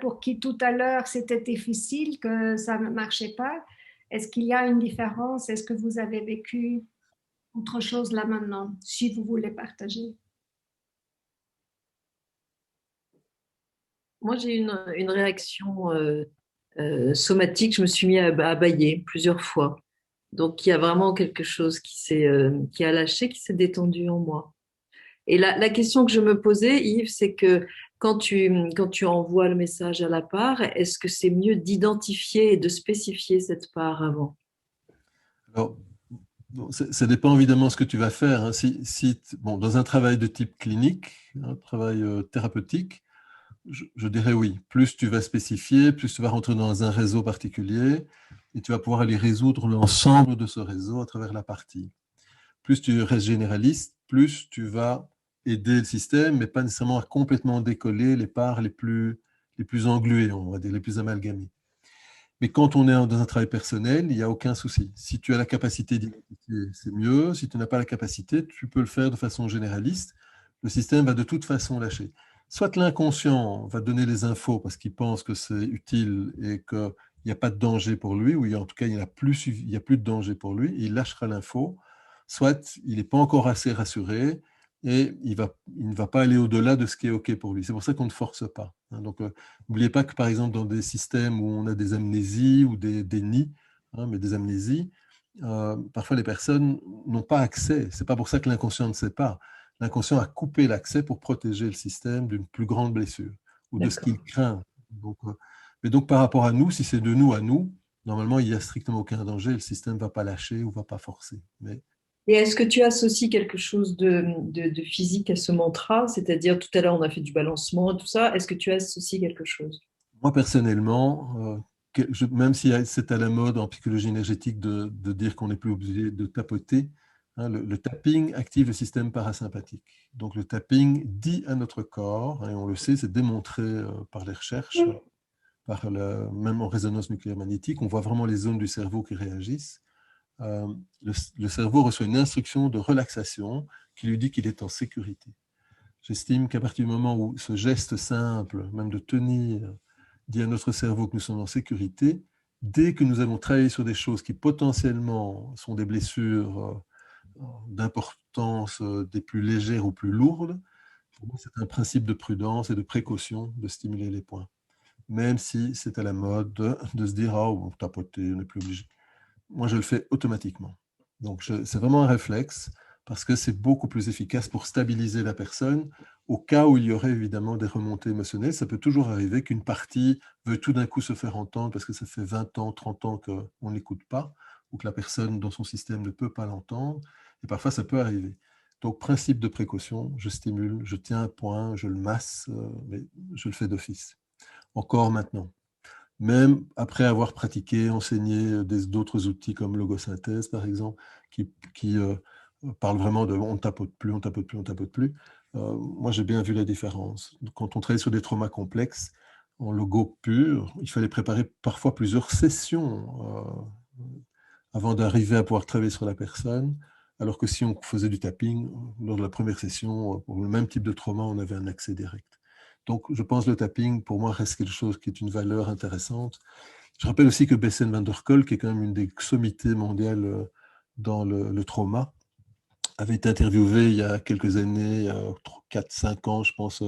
pour qui tout à l'heure c'était difficile, que ça ne marchait pas. Est-ce qu'il y a une différence? Est-ce que vous avez vécu autre chose là maintenant, si vous voulez partager? Moi, j'ai une réaction somatique. Je me suis mis à bâiller plusieurs fois. Donc, il y a vraiment quelque chose qui a lâché, qui s'est détendu en moi. Et la question que je me posais, Yves, c'est que quand tu envoies le message à la part, est-ce que c'est mieux d'identifier et de spécifier cette part avant? Alors, ça dépend évidemment de ce que tu vas faire. Hein. Bon, dans un travail de type clinique, un travail thérapeutique, je dirais oui. Plus tu vas spécifier, plus tu vas rentrer dans un réseau particulier et tu vas pouvoir aller résoudre l'ensemble de ce réseau à travers la partie. plus tu restes généraliste, plus tu vas aider le système, mais pas nécessairement à complètement décoller les parts les plus engluées, on va dire, les plus amalgamées. Mais quand on est dans un travail personnel, il n'y a aucun souci. Si tu as la capacité d'identifier, c'est mieux. Si tu n'as pas la capacité, tu peux le faire de façon généraliste. Le système va de toute façon lâcher. Soit l'inconscient va donner les infos parce qu'il pense que c'est utile et qu'il n'y a pas de danger pour lui, ou en tout cas, il n'y a plus de danger pour lui, et il lâchera l'info. Soit il n'est pas encore assez rassuré, et il ne va pas aller au-delà de ce qui est OK pour lui. C'est pour ça qu'on ne force pas. Donc, n'oubliez pas que, par exemple, dans des systèmes où on a des amnésies ou des dénis, mais des amnésies, parfois les personnes n'ont pas accès. Ce n'est pas pour ça que l'inconscient ne sait pas. L'inconscient a coupé l'accès pour protéger le système d'une plus grande blessure ou de ce qu'il craint. Mais donc, par rapport à nous, si c'est de nous à nous, normalement, il n'y a strictement aucun danger. Le système ne va pas lâcher ou ne va pas forcer. Et est-ce que tu associes quelque chose de physique à ce mantra? C'est-à-dire, tout à l'heure, on a fait du balancement et tout ça. Est-ce que tu associes quelque chose? Moi, personnellement, même si c'est à la mode en psychologie énergétique de dire qu'on n'est plus obligé de tapoter, le tapping active le système parasympathique. Donc, le tapping dit à notre corps, et on le sait, c'est démontré par les recherches, même en résonance nucléaire magnétique, on voit vraiment les zones du cerveau qui réagissent. Le cerveau reçoit une instruction de relaxation qui lui dit qu'il est en sécurité. J'estime qu'à partir du moment où ce geste simple, même de tenir, dit à notre cerveau que nous sommes en sécurité, dès que nous avons travaillé sur des choses qui potentiellement sont des blessures d'importance des plus légères ou plus lourdes, pour moi c'est un principe de prudence et de précaution de stimuler les points. Même si c'est à la mode de se dire « Ah, oh, tapoter, on n'est plus obligé ». Moi, je le fais automatiquement. Donc, c'est vraiment un réflexe parce que c'est beaucoup plus efficace pour stabiliser la personne au cas où il y aurait évidemment des remontées émotionnelles. Ça peut toujours arriver qu'une partie veut tout d'un coup se faire entendre parce que ça fait 20 ans, 30 ans qu'on ne l'écoute pas ou que la personne dans son système ne peut pas l'entendre. Et parfois, ça peut arriver. Donc, principe de précaution, je stimule, je tiens un point, je le masse, mais je le fais d'office. Encore maintenant. Même après avoir pratiqué, enseigné d'autres outils comme logosynthèse, par exemple, qui parlent vraiment de on ne tapote plus, on ne tapote plus, on ne tapote plus. Moi, j'ai bien vu la différence. Quand on travaille sur des traumas complexes, en logo pur, il fallait préparer parfois plusieurs sessions avant d'arriver à pouvoir travailler sur la personne, alors que si on faisait du tapping, lors de la première session, pour le même type de trauma, on avait un accès direct. Donc, je pense que le tapping, pour moi, reste quelque chose qui est une valeur intéressante. Je rappelle aussi que Bessel van der Kolk, qui est quand même une des sommités mondiales dans le trauma, avait été interviewé il y a quelques années, 4-5 ans, je pense,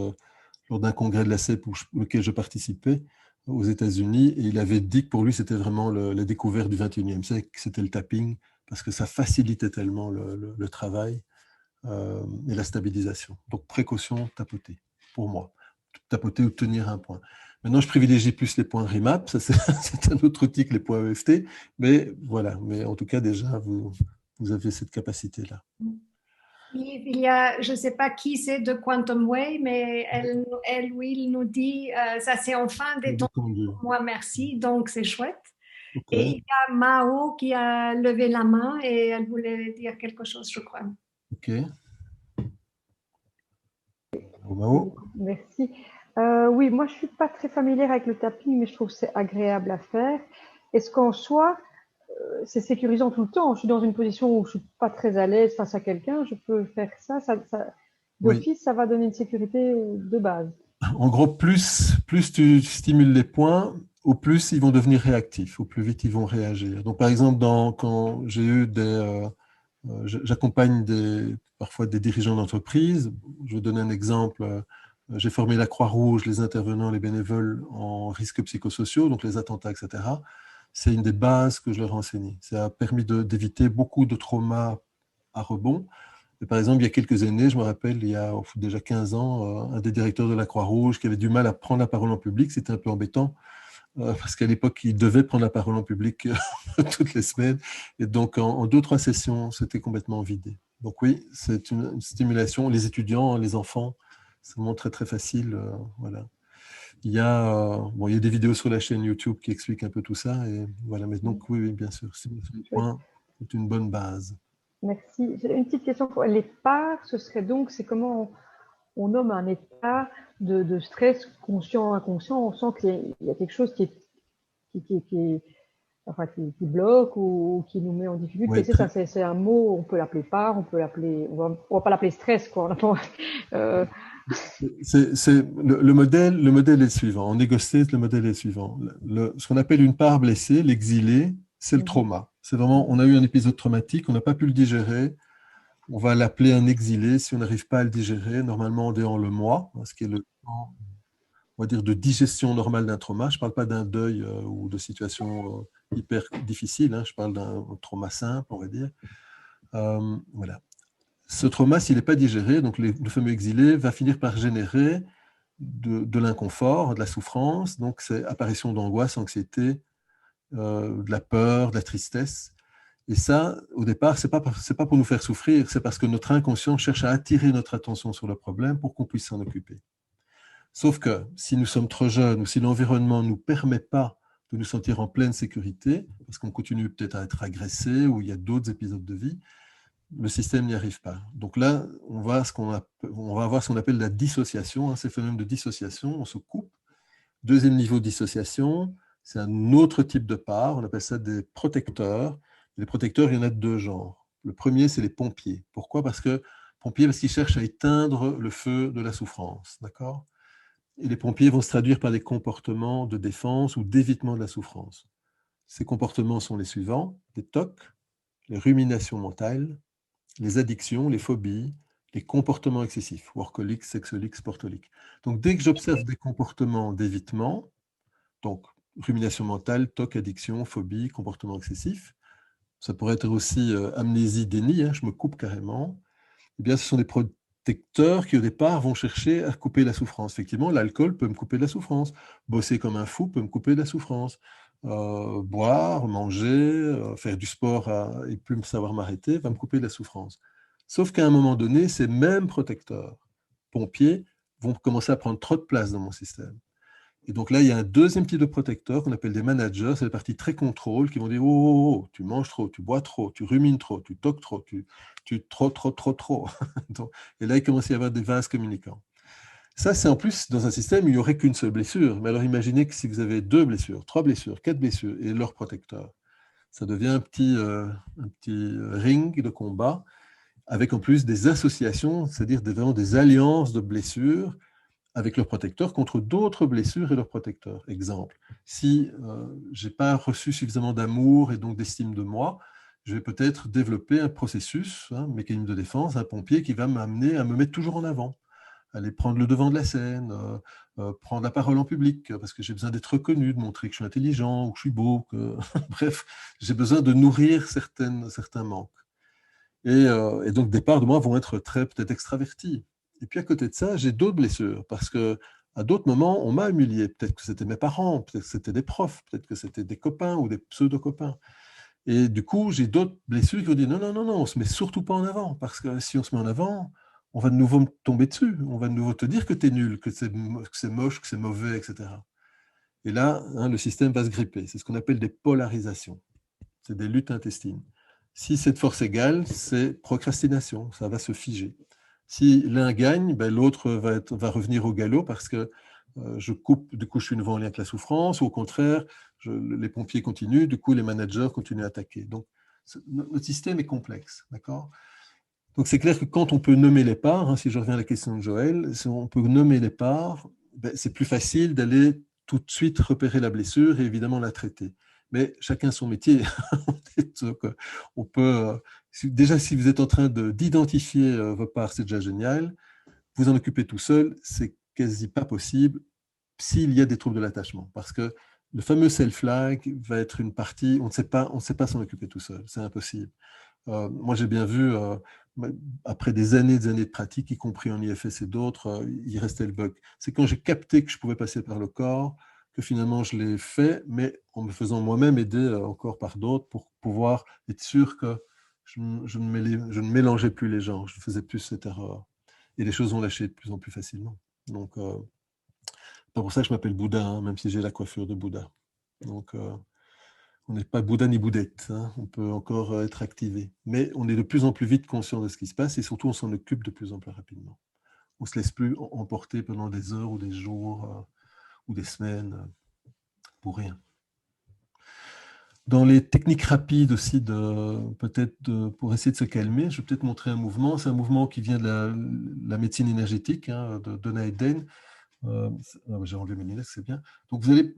lors d'un congrès de la CEP auquel je participais aux États-Unis. Et il avait dit que pour lui, c'était vraiment la découverte du 21e siècle, c'était le tapping, parce que ça facilitait tellement le travail et la stabilisation. Donc, précaution, tapoter, pour moi. Tapoter ou tenir un point. Maintenant, je privilégie plus les points RIMAP, ça c'est un autre outil que les points EFT, mais voilà, mais en tout cas déjà, vous avez cette capacité-là. Il y a, je ne sais pas qui c'est de Quantum Way, mais elle ou il nous dit, ça c'est enfin détendu pour moi, merci, donc c'est chouette. Okay. Et il y a Mao qui a levé la main et elle voulait dire quelque chose, je crois. Ok. Mao. Merci. Oui, moi je ne suis pas très familière avec le tapping, mais je trouve que c'est agréable à faire. Est-ce qu'en soi, c'est sécurisant tout le temps? Je suis dans une position où je ne suis pas très à l'aise face à quelqu'un, je peux faire ça, d'office, oui. Ça va donner une sécurité de base. En gros, plus tu stimules les points, au plus ils vont devenir réactifs, au plus vite ils vont réagir. Donc par exemple, quand j'ai eu j'accompagne parfois des dirigeants d'entreprise, je vais donner un exemple. J'ai formé la Croix-Rouge, les intervenants, les bénévoles en risques psychosociaux, donc les attentats, etc. C'est une des bases que je leur ai enseignées. Ça a permis d'éviter beaucoup de traumas à rebond. Et par exemple, il y a quelques années, je me rappelle, il y a déjà 15 ans, un des directeurs de la Croix-Rouge qui avait du mal à prendre la parole en public. C'était un peu embêtant parce qu'à l'époque, il devait prendre la parole en public toutes les semaines. Et donc, en 2-3 sessions, c'était complètement vidé. Donc oui, c'est une stimulation. Les étudiants, les enfants, c'est vraiment très, très facile. Voilà. Il y a des vidéos sur la chaîne YouTube qui expliquent un peu tout ça. Et voilà. Mais donc, oui, bien sûr, c'est une bonne base. Merci. J'ai une petite question. Les parts, ce serait donc, c'est comment on nomme un état de stress conscient, inconscient. On sent qu'il y a quelque chose qui bloque ou qui nous met en difficulté. Ouais, c'est un mot, on peut l'appeler part, on va pas l'appeler stress, quoi. Le modèle est le suivant. En négocie, le modèle est le suivant. Ce qu'on appelle une part blessée, l'exilé, c'est le trauma. C'est vraiment, on a eu un épisode traumatique, on n'a pas pu le digérer, on va l'appeler un exilé. Si on n'arrive pas à le digérer, normalement, on est en le mois, ce qui est le temps, on va dire, de digestion normale d'un trauma. Je ne parle pas d'un deuil ou de situation hyper difficile, hein. Je parle d'un trauma simple, on va dire. Voilà. Ce trauma, s'il n'est pas digéré, donc le fameux exilé va finir par générer de l'inconfort, de la souffrance, donc c'est apparition d'angoisse, anxiété, de la peur, de la tristesse. Et ça, au départ, c'est pas pour nous faire souffrir, c'est parce que notre inconscient cherche à attirer notre attention sur le problème pour qu'on puisse s'en occuper. Sauf que si nous sommes trop jeunes ou si l'environnement ne nous permet pas de nous sentir en pleine sécurité, parce qu'on continue peut-être à être agressé ou il y a d'autres épisodes de vie, le système n'y arrive pas. Donc là, on va avoir ce qu'on appelle la dissociation, ces phénomènes de dissociation, on se coupe. Deuxième niveau de dissociation, c'est un autre type de part, on appelle ça des protecteurs. Les protecteurs, il y en a de deux genres. Le premier, c'est les pompiers. Pourquoi? Parce qu'ils cherchent à éteindre le feu de la souffrance, d'accord? Et les pompiers vont se traduire par des comportements de défense ou d'évitement de la souffrance. Ces comportements sont les suivants: des TOC, les ruminations mentales, les addictions, les phobies, les comportements excessifs, workaholic, sexaholic, sportaholic. Donc, dès que j'observe des comportements d'évitement, donc rumination mentale, TOC, addiction, phobie, comportement excessif, ça pourrait être aussi amnésie, déni, je me coupe carrément, eh bien, ce sont des protecteurs qui, au départ, vont chercher à couper la souffrance. Effectivement, l'alcool peut me couper de la souffrance. Bosser comme un fou peut me couper de la souffrance. Boire, manger, faire du sport et plus me savoir m'arrêter va me couper de la souffrance. Sauf qu'à un moment donné, ces mêmes protecteurs, pompiers, vont commencer à prendre trop de place dans mon système. Et donc là, il y a un deuxième type de protecteur qu'on appelle des managers, c'est la partie très contrôle, qui vont dire: oh, tu manges trop, tu bois trop, tu rumines trop, tu toques trop, tu trop. Et là, il commence à y avoir des vases communicants. Ça, c'est en plus dans un système où il n'y aurait qu'une seule blessure. Mais alors imaginez que si vous avez 2 blessures, 3 blessures, 4 blessures et leur protecteur, ça devient un petit ring de combat avec en plus des associations, c'est-à-dire vraiment des alliances de blessures avec leurs protecteurs contre d'autres blessures et leurs protecteurs. Exemple, si je n'ai pas reçu suffisamment d'amour et donc d'estime de moi, je vais peut-être développer un processus, un mécanisme de défense, un pompier qui va m'amener à me mettre toujours en avant, aller prendre le devant de la scène, prendre la parole en public, parce que j'ai besoin d'être reconnu, de montrer que je suis intelligent ou que je suis beau. Bref, j'ai besoin de nourrir certains manques. Et donc, des parts de moi vont être peut-être extraverties. Et puis, à côté de ça, j'ai d'autres blessures, parce qu'à d'autres moments, on m'a humilié. Peut-être que c'était mes parents, peut-être que c'était des profs, peut-être que c'était des copains ou des pseudo-copains. Et du coup, j'ai d'autres blessures qui vont dire: non, on ne se met surtout pas en avant, parce que si on se met en avant, on va de nouveau me tomber dessus, on va de nouveau te dire que tu es nul, que c'est moche, que c'est mauvais, etc. Et là, le système va se gripper. C'est ce qu'on appelle des polarisations. C'est des luttes intestines. Si cette force égale, c'est procrastination, ça va se figer. Si l'un gagne, l'autre va revenir au galop parce que je coupe, du coup je suis nouveau en lien avec la souffrance, ou au contraire, les pompiers continuent, du coup les managers continuent à attaquer. Donc notre système est complexe, d'accord ? Donc c'est clair que quand on peut nommer les parts, si je reviens à la question de Joël, si on peut nommer les parts, c'est plus facile d'aller tout de suite repérer la blessure et évidemment la traiter. Mais chacun son métier. Donc, on peut, déjà, si vous êtes en train d'identifier vos parts, c'est déjà génial. Vous en occuper tout seul, c'est quasi pas possible s'il y a des troubles de l'attachement. Parce que le fameux self-like va être une partie, on ne sait pas s'en occuper tout seul. C'est impossible. Moi, j'ai bien vu, après des années de pratique, y compris en IFS et d'autres, il restait le bug. C'est quand j'ai capté que je pouvais passer par le corps, que finalement je l'ai fait, mais en me faisant moi-même aider encore par d'autres pour pouvoir être sûr que je ne mélangeais plus les genres, je ne faisais plus cette erreur. Et les choses ont lâché de plus en plus facilement. Donc, c'est pour ça que je m'appelle Bouddha, même si j'ai la coiffure de Bouddha. Donc, On n'est pas Bouddha ni Bouddhette, hein. On peut encore être activé. Mais on est de plus en plus vite conscient de ce qui se passe et surtout on s'en occupe de plus en plus rapidement. On ne se laisse plus emporter pendant des heures ou des jours ou des semaines pour rien. Dans les techniques rapides aussi, pour essayer de se calmer, je vais peut-être montrer un mouvement. C'est un mouvement qui vient de la médecine énergétique, hein, de Donna Eden. J'ai enlevé mes lunettes, c'est bien. Donc je vais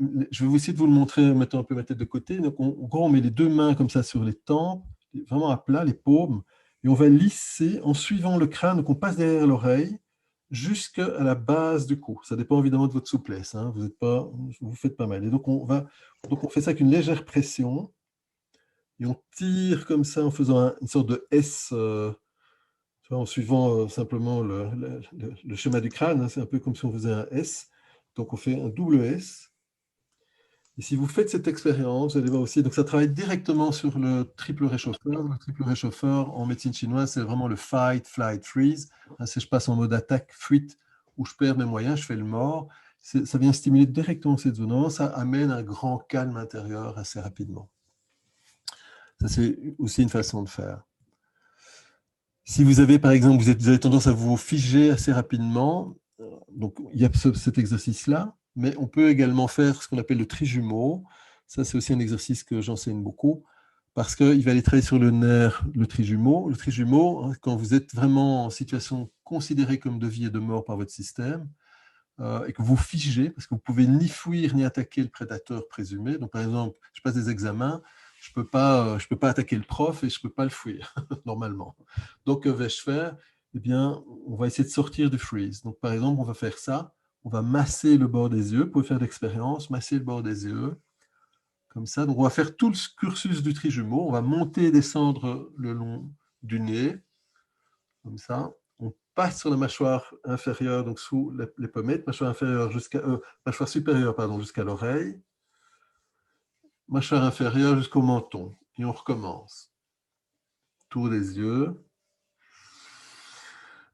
vous essayer de vous le montrer en mettant un peu ma tête de côté. Donc en gros, on met les deux mains comme ça sur les tempes, vraiment à plat, les paumes, et on va lisser en suivant le crâne. Donc on passe derrière l'oreille jusqu'à la base du cou. Ça dépend évidemment de votre souplesse, hein. Vous faites pas mal. Et donc on fait ça avec une légère pression et on tire comme ça en faisant une sorte de S, en suivant simplement le schéma du crâne, hein. C'est un peu comme si on faisait un S. Donc on fait un double S. Et si vous faites cette expérience, vous allez voir aussi, donc ça travaille directement sur le triple réchauffeur. Le triple réchauffeur en médecine chinoise, c'est vraiment le fight, flight, freeze. Si je passe en mode attaque, fuite, où je perds mes moyens, je fais le mort. Ça vient stimuler directement cette zone. Ça amène un grand calme intérieur assez rapidement. Ça, c'est aussi une façon de faire. Si vous avez, par exemple, vous avez tendance à vous figer assez rapidement, donc il y a cet exercice-là, mais on peut également faire ce qu'on appelle le trijumeau. Ça, c'est aussi un exercice que j'enseigne beaucoup, parce qu'il va aller travailler sur le nerf, le trijumeau. Le trijumeau, hein, quand vous êtes vraiment en situation considérée comme de vie et de mort par votre système, et que vous figez, parce que vous ne pouvez ni fuir ni attaquer le prédateur présumé. Donc, par exemple, je passe des examens, je ne peux pas attaquer le prof et je ne peux pas le fuir, normalement. Donc, que vais-je faire? Eh bien, on va essayer de sortir du freeze. Donc, par exemple, on va faire ça. On va masser le bord des yeux. Vous pouvez faire l'expérience, masser le bord des yeux, comme ça. Donc, on va faire tout le cursus du trijumeau. On va monter et descendre le long du nez, comme ça. On passe sur la mâchoire inférieure, donc sous les pommettes, mâchoire supérieure, jusqu'à l'oreille, mâchoire inférieure jusqu'au menton. Et on recommence. Tour des yeux.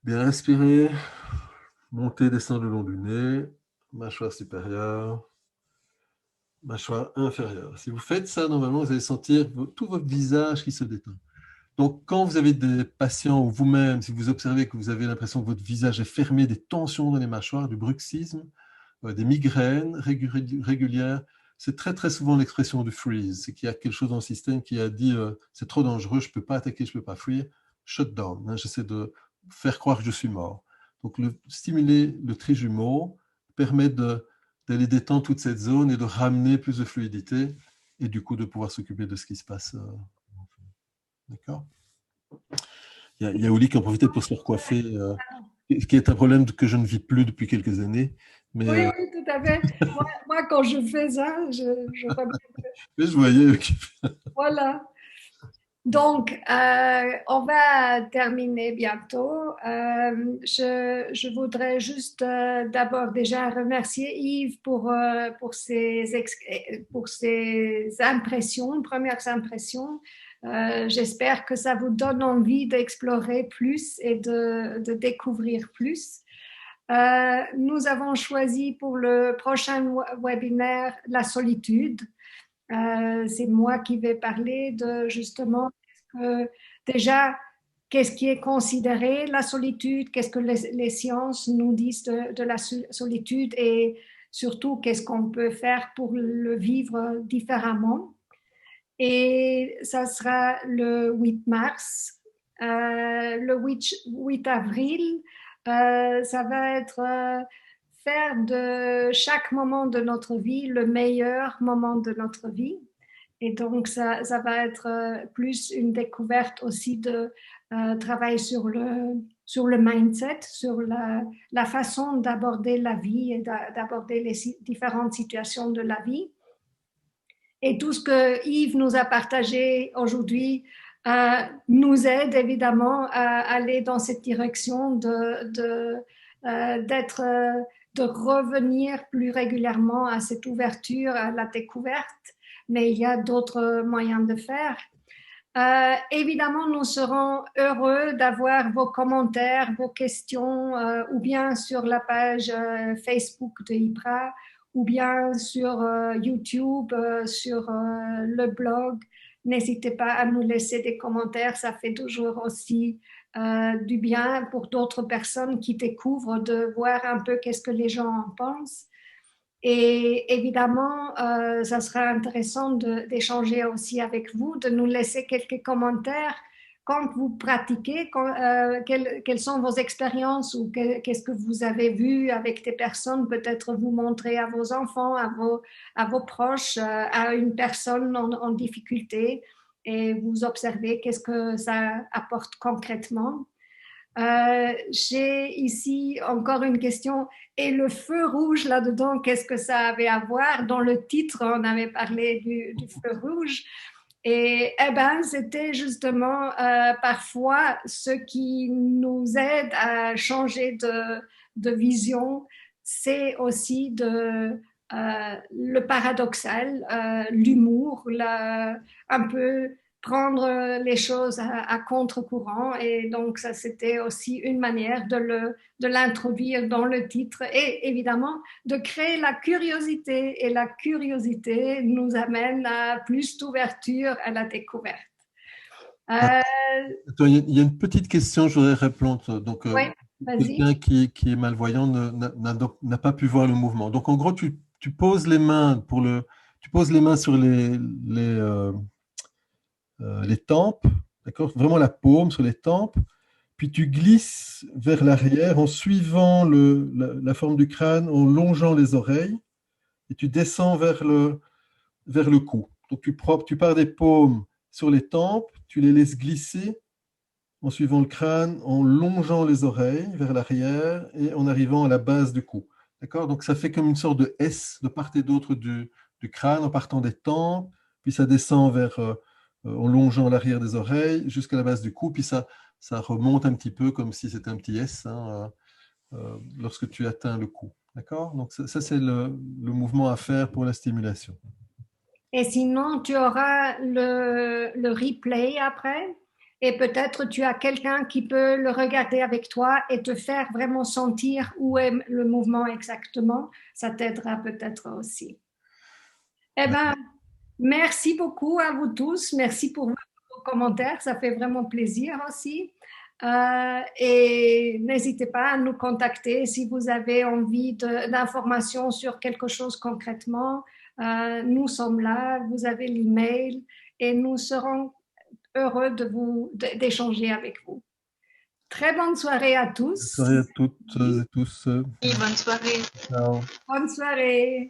Bien respirer. Monter, descendre le long du nez. Mâchoire supérieure. Mâchoire inférieure. Si vous faites ça, normalement, vous allez sentir tout votre visage qui se détend. Donc, quand vous avez des patients ou vous-même, si vous observez que vous avez l'impression que votre visage est fermé, des tensions dans les mâchoires, du bruxisme, des migraines régulières, c'est très, très souvent l'expression du freeze. C'est qu'il y a quelque chose dans le système qui a dit c'est trop dangereux, je ne peux pas attaquer, je ne peux pas fuir. Shut down. Hein, j'essaie de faire croire que je suis mort. Donc, stimuler le trijumeau permet d'aller détendre toute cette zone et de ramener plus de fluidité et du coup de pouvoir s'occuper de ce qui se passe. D'accord. Il y a Oli qui en profitait pour se faire coiffer, qui est un problème que je ne vis plus depuis quelques années. Mais, oui, tout à fait. Moi, quand je fais ça, je vois bien que... Mais je voyais. Voilà. Donc, on va terminer bientôt. Je voudrais juste d'abord déjà remercier Yves pour ses impressions, premières impressions. J'espère que ça vous donne envie d'explorer plus et de découvrir plus. Nous avons choisi pour le prochain webinaire la solitude. C'est moi qui vais parler de justement déjà qu'est-ce qui est considéré la solitude, qu'est-ce que les sciences nous disent de la solitude et surtout qu'est-ce qu'on peut faire pour le vivre différemment. Et ça sera le 8 mars. Le 8 avril, ça va être faire de chaque moment de notre vie le meilleur moment de notre vie. Et donc, ça va être plus une découverte aussi de travail sur le mindset, sur la façon d'aborder la vie et d'aborder les différentes situations de la vie. Et tout ce que Yves nous a partagé aujourd'hui nous aide évidemment à aller dans cette direction de revenir plus régulièrement à cette ouverture, à la découverte, mais il y a d'autres moyens de faire. Évidemment, nous serons heureux d'avoir vos commentaires, vos questions, ou bien sur la page Facebook de IPRA, ou bien sur YouTube, sur le blog. N'hésitez pas à nous laisser des commentaires, ça fait toujours aussi du bien pour d'autres personnes qui découvrent de voir un peu qu'est-ce que les gens en pensent. Et évidemment, ça sera intéressant d'échanger aussi avec vous, de nous laisser quelques commentaires quand vous pratiquez, quelles sont vos expériences ou qu'est-ce que vous avez vu avec des personnes, peut-être vous montrer à vos enfants, à vos proches, à une personne en difficulté et vous observez qu'est-ce que ça apporte concrètement. J'ai ici encore une question. Et le feu rouge là-dedans, qu'est-ce que ça avait à voir? Dans le titre, on avait parlé du feu rouge. Et eh ben, c'était justement parfois ce qui nous aide à changer de vision. C'est aussi le paradoxal, l'humour, un peu prendre les choses à contre-courant. Et donc, ça, c'était aussi une manière de l'introduire dans le titre et évidemment de créer la curiosité. Et la curiosité nous amène à plus d'ouverture à la découverte. Attends, il y a une petite question, je voudrais répondre. Donc, ouais, quelqu'un qui est malvoyant n'a pas pu voir le mouvement. Donc, en gros, tu poses les mains sur les tempes, d'accord? Vraiment la paume sur les tempes, puis tu glisses vers l'arrière en suivant la forme du crâne, en longeant les oreilles, et tu descends vers le cou. Donc tu pars des paumes sur les tempes, tu les laisses glisser en suivant le crâne, en longeant les oreilles vers l'arrière et en arrivant à la base du cou. D'accord? Donc ça fait comme une sorte de S de part et d'autre du crâne en partant des tempes, puis ça descend en longeant l'arrière des oreilles jusqu'à la base du cou, puis ça remonte un petit peu comme si c'était un petit S lorsque tu atteins le cou. D'accord? Donc ça c'est le mouvement à faire pour la stimulation. Et sinon, tu auras le replay après et peut-être tu as quelqu'un qui peut le regarder avec toi et te faire vraiment sentir où est le mouvement exactement. Ça t'aidera peut-être aussi. Eh bien, merci beaucoup à vous tous. Merci pour vos commentaires. Ça fait vraiment plaisir aussi. Et n'hésitez pas à nous contacter si vous avez envie d'informations sur quelque chose concrètement. Nous sommes là, vous avez l'email et nous serons heureux d'échanger avec vous. Très bonne soirée à tous. Bonne soirée à toutes et tous. Oui, bonne soirée. Ciao. Bonne soirée.